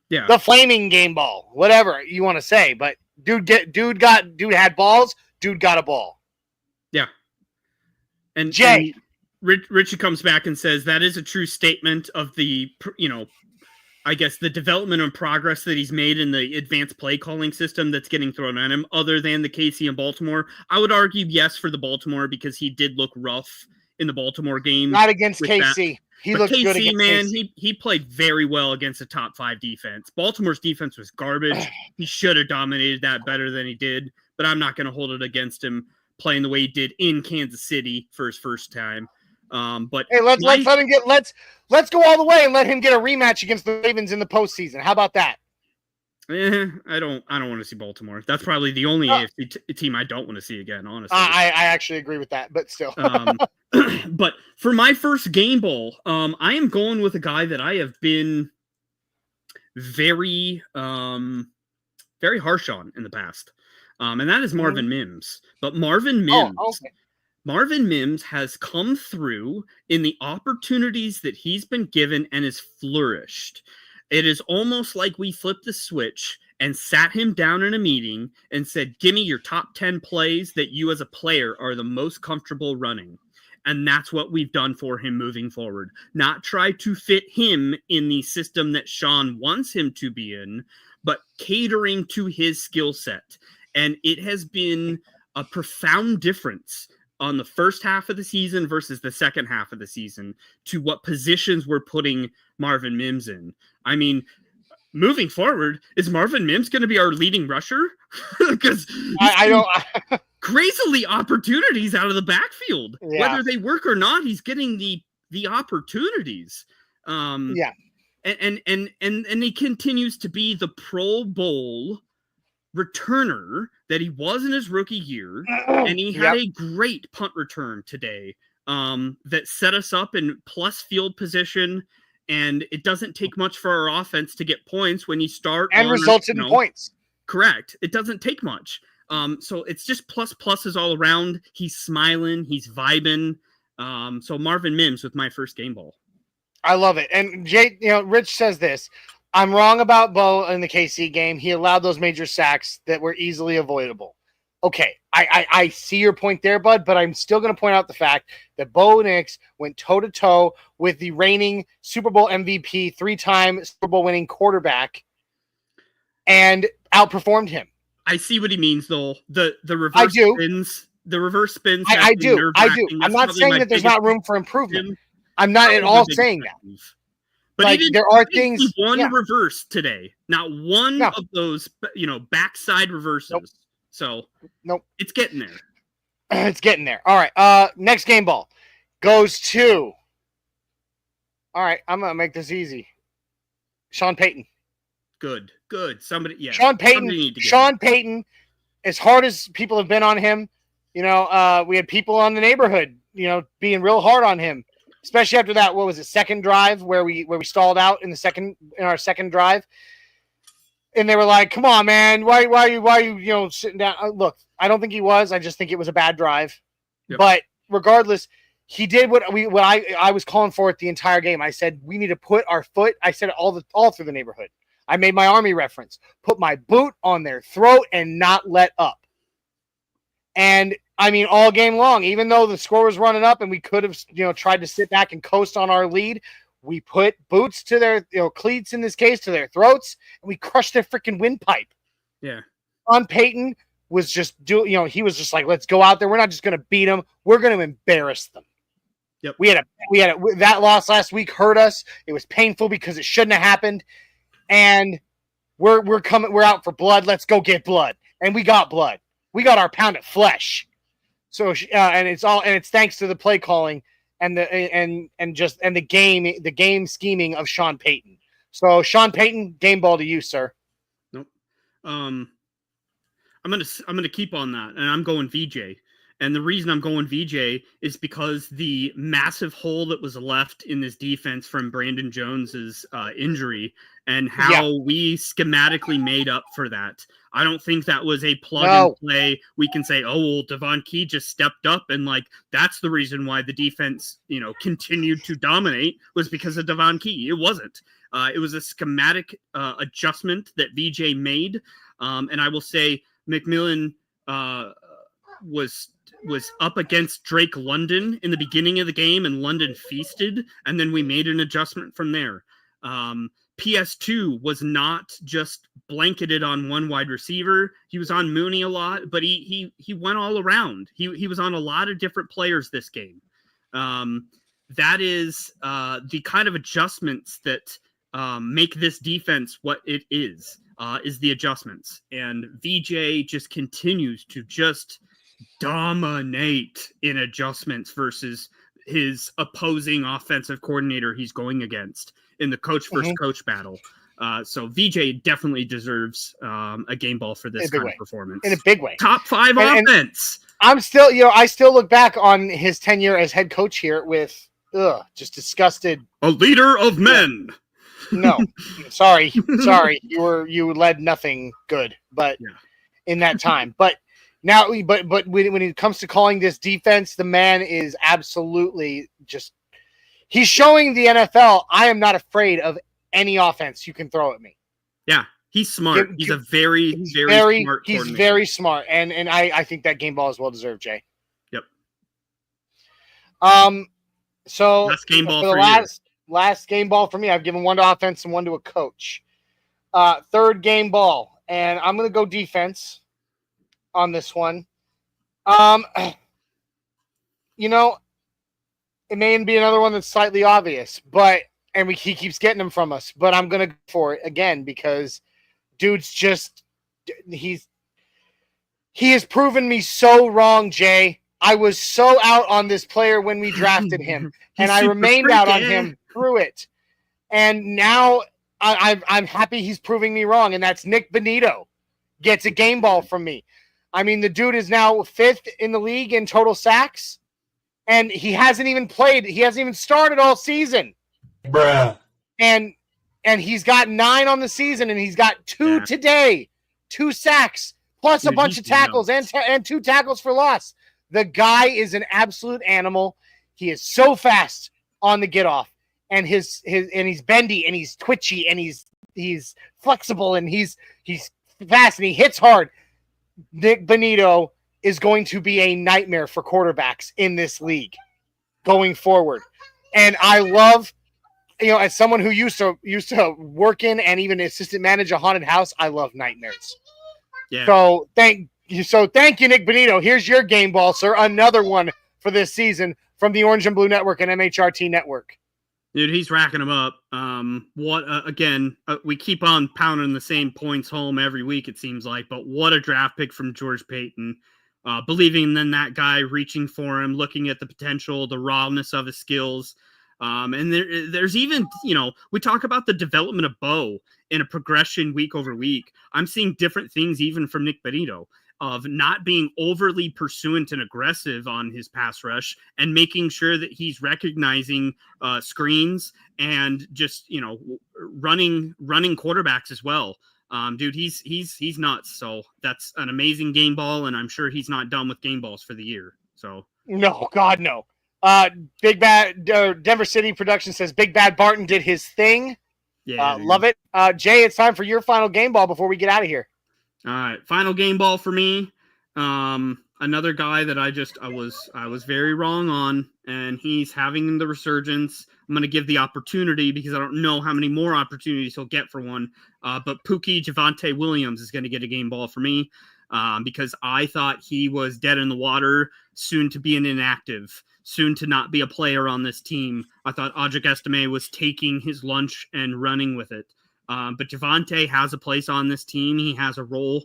Yeah. The flaming game ball. Whatever you want to say. But dude had balls. Dude got a ball. Yeah. And Jay. Richie comes back and says that is a true statement of the, I guess the development and progress that he's made in the advanced play calling system that's getting thrown at him, other than the KC and Baltimore. I would argue yes for the Baltimore because he did look rough in the Baltimore game. Not against KC. He looked good against KC. He played very well against a top 5 defense. Baltimore's defense was garbage. He should have dominated that better than he did, but I'm not going to hold it against him playing the way he did in Kansas City for his first time. But hey, let's go all the way and let him get a rematch against the Ravens in the postseason. How about that? I don't want to see Baltimore. That's probably the only AFC team I don't want to see again, honestly. I actually agree with that, but still. But for my first game ball, I am going with a guy that I have been very, very harsh on in the past, and that is Marvin Mims. But Marvin Mims has come through in the opportunities that he's been given and has flourished. It is almost like we flipped the switch and sat him down in a meeting and said, give me your top 10 plays that you as a player are the most comfortable running. And that's what we've done for him moving forward. Not try to fit him in the system that Sean wants him to be in, but catering to his skill set. And it has been a profound difference on the first half of the season versus the second half of the season to what positions we're putting Marvin Mims in. I mean, moving forward, is Marvin Mims going to be our leading rusher? Because I don't crazily opportunities out of the backfield, whether they work or not. He's getting the opportunities. And he continues to be the Pro Bowl returner that he was in his rookie year, and he had a great punt return today that set us up in plus field position. And it doesn't take much for our offense to get points when you start and results in points. Correct. It doesn't take much. So it's just pluses all around. He's smiling. He's vibing. So Marvin Mims with my first game ball. I love it. And Jay, Rich says this. I'm wrong about Bo in the KC game. He allowed those major sacks that were easily avoidable. Okay, I see your point there, bud, but I'm still going to point out the fact that Bo Nix went toe-to-toe with the reigning Super Bowl MVP, 3-time Super Bowl winning quarterback, and outperformed him. I see what he means, though. The reverse spins. The reverse spins. I do. I'm not saying that there's not room for improvement. I'm not at all saying that. But there are things. One reverse today, not one of those, backside reverses. Nope. So it's getting there. It's getting there. All right. Next game ball goes to. All right, I'm gonna make this easy. Sean Payton. Good. Somebody, Sean Payton. As hard as people have been on him, we had people on the neighborhood being real hard on him, especially after that. What was it? Second drive where we stalled out in our second drive. And they were like, "Come on, man! Why are you sitting down?" Look, I don't think he was. I just think it was a bad drive. Yep. But regardless, he did what I was calling for it the entire game. I said we need to put our foot. I said it all through the neighborhood. I made my Army reference. Put my boot on their throat and not let up. And I mean, all game long, even though the score was running up and we could have tried to sit back and coast on our lead. We put boots to their, cleats in this case, to their throats, and we crushed their freaking windpipe. Yeah. Sean Payton was just he was just like, let's go out there. We're not just going to beat them. We're going to embarrass them. Yep. We had that loss last week hurt us. It was painful because it shouldn't have happened. And we're out for blood. Let's go get blood. And we got blood. We got our pound of flesh. So, and it's thanks to the play calling and the game scheming of Sean Payton. So Sean Payton, game ball to you, sir. Nope. I'm gonna keep on that, and I'm going VJ. And the reason I'm going VJ is because the massive hole that was left in this defense from Brandon Jones's injury and how we schematically made up for that. I don't think that was a plug and play. We can say, oh, well, Devon Key just stepped up. And that's the reason why the defense, continued to dominate was because of Devon Key. It wasn't. It was a schematic adjustment that VJ made. And I will say McMillan was up against Drake London in the beginning of the game, and London feasted, and then we made an adjustment from there. PS2 was not just blanketed on one wide receiver. He was on Mooney a lot, but he went all around. He was on a lot of different players this game. That is the kind of adjustments that make this defense what it is the adjustments. And VJ just continues to just dominate in adjustments versus his opposing offensive coordinator he's going against in the coach versus coach battle. So VJ definitely deserves a game ball for this kind of performance. In a big way. Top 5 offense. I'm still, I still look back on his tenure as head coach here with just disgusted. A leader of men. No, sorry. You led nothing good, but in that time. But now, but when it comes to calling this defense, the man is absolutely he's showing the NFL, I am not afraid of any offense you can throw at me. Yeah, he's smart. He's a very smart He's very smart, and I think that game ball is well deserved, Jay. Yep. So last game ball for last game ball for me. I've given one to offense and one to a coach. Third game ball, and I'm going to go defense on this one. It may be another one that's slightly obvious, but he keeps getting them from us. But I'm going to go for it again because dude's he has proven me so wrong, Jay. I was so out on this player when we drafted him, and I remained out on him through it. And now I'm happy he's proving me wrong, and that's Nick Bonito gets a game ball from me. I mean, the dude is now 5th in the league in total sacks, and he hasn't even played. He hasn't even started all season. Bruh. And he's got 9 on the season, and he's got 2 today. 2 sacks, plus a bunch of tackles and 2 tackles for loss. The guy is an absolute animal. He is so fast on the get off, and he's bendy and he's twitchy and he's flexible and he's fast and he hits hard. Nick Bonito is going to be a nightmare for quarterbacks in this league going forward. And I love, as someone who used to work in and even assistant manage a haunted house, I love nightmares. Yeah. So thank you, Nick Bonito. Here's your game ball, sir. Another one for this season from the Orange and Blue Network and MHRT Network. Dude, he's racking them up. We keep on pounding the same points home every week, it seems like, but what a draft pick from George Payton. Believing in that guy, reaching for him, looking at the potential, the rawness of his skills. And there's even, we talk about the development of Bo in a progression week over week. I'm seeing different things even from Nick Bonito. of not being overly pursuant and aggressive on his pass rush and making sure that he's recognizing screens and just, running quarterbacks as well. Dude, he's nuts. So that's an amazing game ball, and I'm sure he's not done with game balls for the year. So no, God, no. Big Bad Denver City Production says Big Bad Barton did his thing. Yeah, love it. Jay, it's time for your final game ball before we get out of here. All right, final game ball for me. Another guy that I was very wrong on, and he's having the resurgence. I'm going to give the opportunity because I don't know how many more opportunities he'll get for one. But Pookie Javonte Williams is going to get a game ball for me because I thought he was dead in the water, soon to be an inactive, soon to not be a player on this team. I thought Audric Estime was taking his lunch and running with it. But Javonte has a place on this team. He has a role.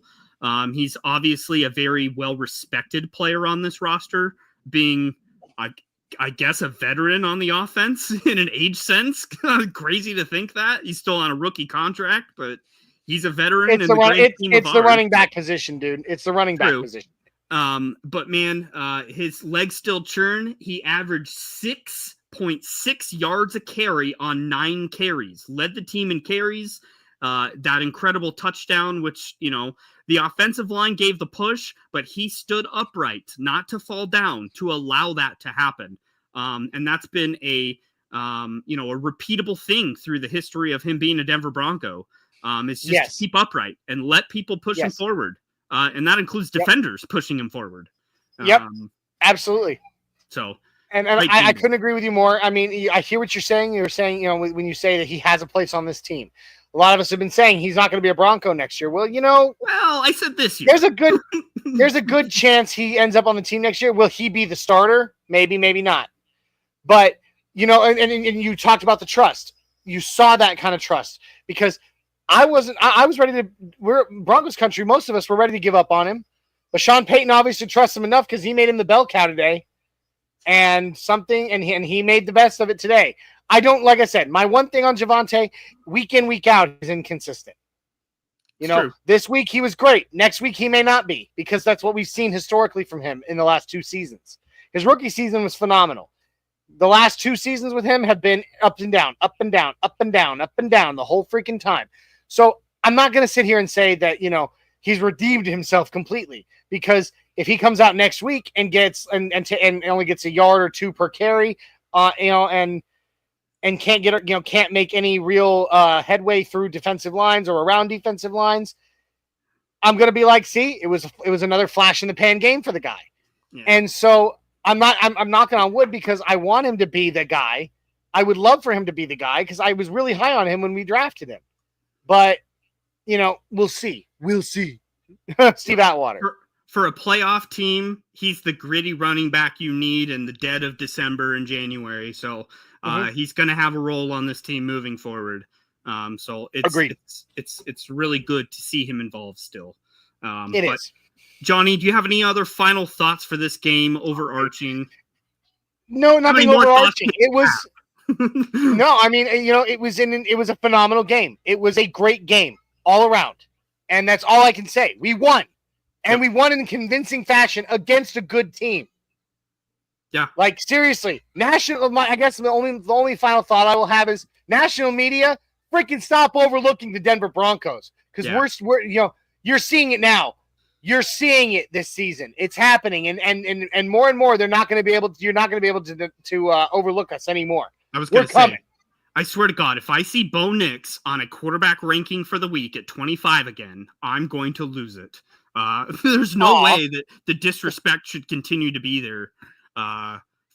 He's obviously a very well-respected player on this roster, being, I guess, a veteran on the offense in an age sense. Crazy to think that. He's still on a rookie contract, but he's a veteran. It's the running back position, dude. It's the running back position. But man, his legs still churn. He averaged 6.6 yards a carry on 9 carries, led the team in carries. That incredible touchdown, which, the offensive line gave the push, but he stood upright, not to fall down, to allow that to happen. And that's been a repeatable thing through the history of him being a Denver Bronco. It's just to keep upright and let people push him forward. And that includes defenders pushing him forward. Yep, absolutely. So, and I couldn't agree with you more. I mean, I hear what you're saying. You're saying, when you say that he has a place on this team. A lot of us have been saying he's not going to be a Bronco next year. Well, I said this year. There's a good chance he ends up on the team next year. Will he be the starter? Maybe, maybe not. But, and you talked about the trust. You saw that kind of trust because I was ready to, we're Broncos country. Most of us were ready to give up on him, but Sean Payton obviously trusts him enough because he made him the bell cow today and he made the best of it today. Like I said, my one thing on Javonte, week in, week out, is inconsistent. This week he was great. Next week he may not be because that's what we've seen historically from him in the last 2 seasons. His rookie season was phenomenal. The last 2 seasons with him have been up and down, up and down, up and down, up and down the whole freaking time. So I'm not going to sit here and say that, he's redeemed himself completely because if he comes out next week and gets and only gets a yard or 2 per carry, and can't get, can't make any real headway through defensive lines or around defensive lines, I'm going to be like, see, it was another flash in the pan game for the guy. Yeah. And so I'm knocking on wood because I want him to be the guy. I would love for him to be the guy because I was really high on him when we drafted him. But, we'll see. We'll see. Steve Atwater. For a playoff team, he's the gritty running back you need in the dead of December and January. So he's going to have a role on this team moving forward. So it's really good to see him involved still. It is. Johnny, do you have any other final thoughts for this game overarching? No, nothing overarching. It was no, I mean, it was a phenomenal game. It was a great game all around. And that's all I can say. We won. And we won in convincing fashion against a good team. Yeah. Like, seriously, I guess the only final thought I will have is national media, freaking stop overlooking the Denver Broncos. Because we're you're seeing it now. You're seeing it this season. It's happening. And more and more, you're not going to be able to overlook us anymore. I was going to say, I swear to God, if I see Bo Nix on a quarterback ranking for the week at 25 again, I'm going to lose it. There's no way that the disrespect should continue to be there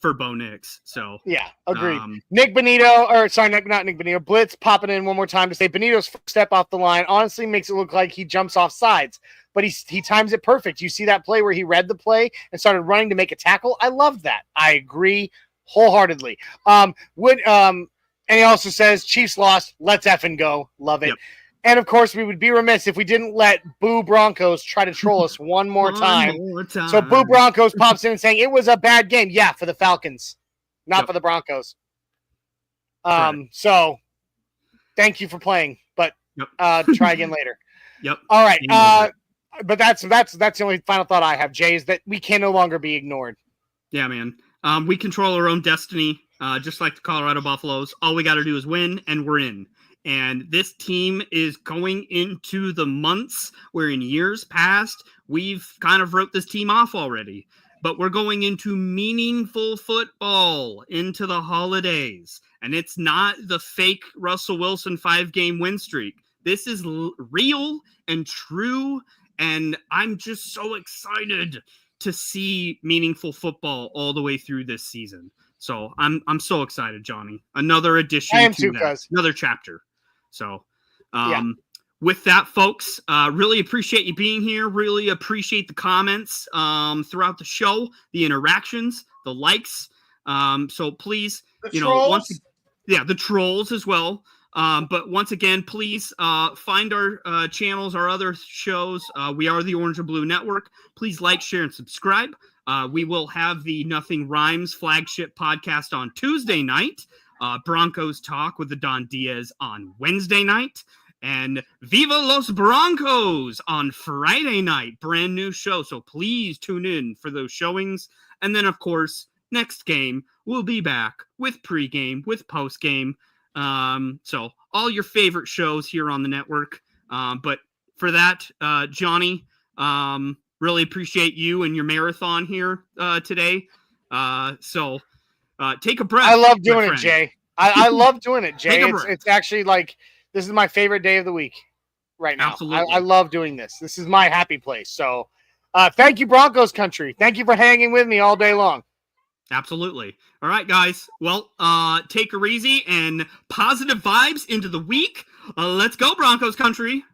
for Bo Nix. So yeah, agreed. Nick Benito, not Nick Benito, Blitz popping in one more time to say Benito's first step off the line honestly makes it look like he jumps off sides, but he times it perfect. You see that play where he read the play and started running to make a tackle? I love that. I agree wholeheartedly. And he also says Chiefs lost. Let's effing go. Love it. Yep. And of course, we would be remiss if we didn't let Boo Broncos try to troll us one more time. So Boo Broncos pops in and saying it was a bad game. Yeah, for the Falcons, not for the Broncos. So thank you for playing, but try again later. Yep. All right. But that's the only final thought I have, Jay, is that we can no longer be ignored. Yeah, man. We control our own destiny, just like the Colorado Buffaloes. All we got to do is win, and we're in. And this team is going into the months where in years past, we've kind of wrote this team off already. But we're going into meaningful football into the holidays. And it's not the fake Russell Wilson 5-game win streak. This is real and true. And I'm just so excited to see meaningful football all the way through this season. So I'm so excited, Johnny. Another addition to that, another chapter. So with that, folks, really appreciate you being here. Really appreciate the comments throughout the show, the interactions, the likes. So please, the trolls as well. But once again, please find our channels, our other shows. We are the Orange and Blue Network. Please like, share, and subscribe. We will have the Nothing Rhymes flagship podcast on Tuesday night. Broncos Talk with the Don Diaz on Wednesday night. And Viva Los Broncos on Friday night. Brand new show. So please tune in for those showings. And then, of course, next game, we'll be back with pregame, with postgame. So all your favorite shows here on the network. But for that, Johnny, really appreciate you and your marathon here today. So take a breath. I love doing it, Jay. I love doing it, Jay. It's actually like, this is my favorite day of the week right now. Absolutely. I love doing this. This is my happy place. So thank you, Broncos Country. Thank you for hanging with me all day long. Absolutely. All right, guys. Well, take her easy and positive vibes into the week. Let's go, Broncos Country.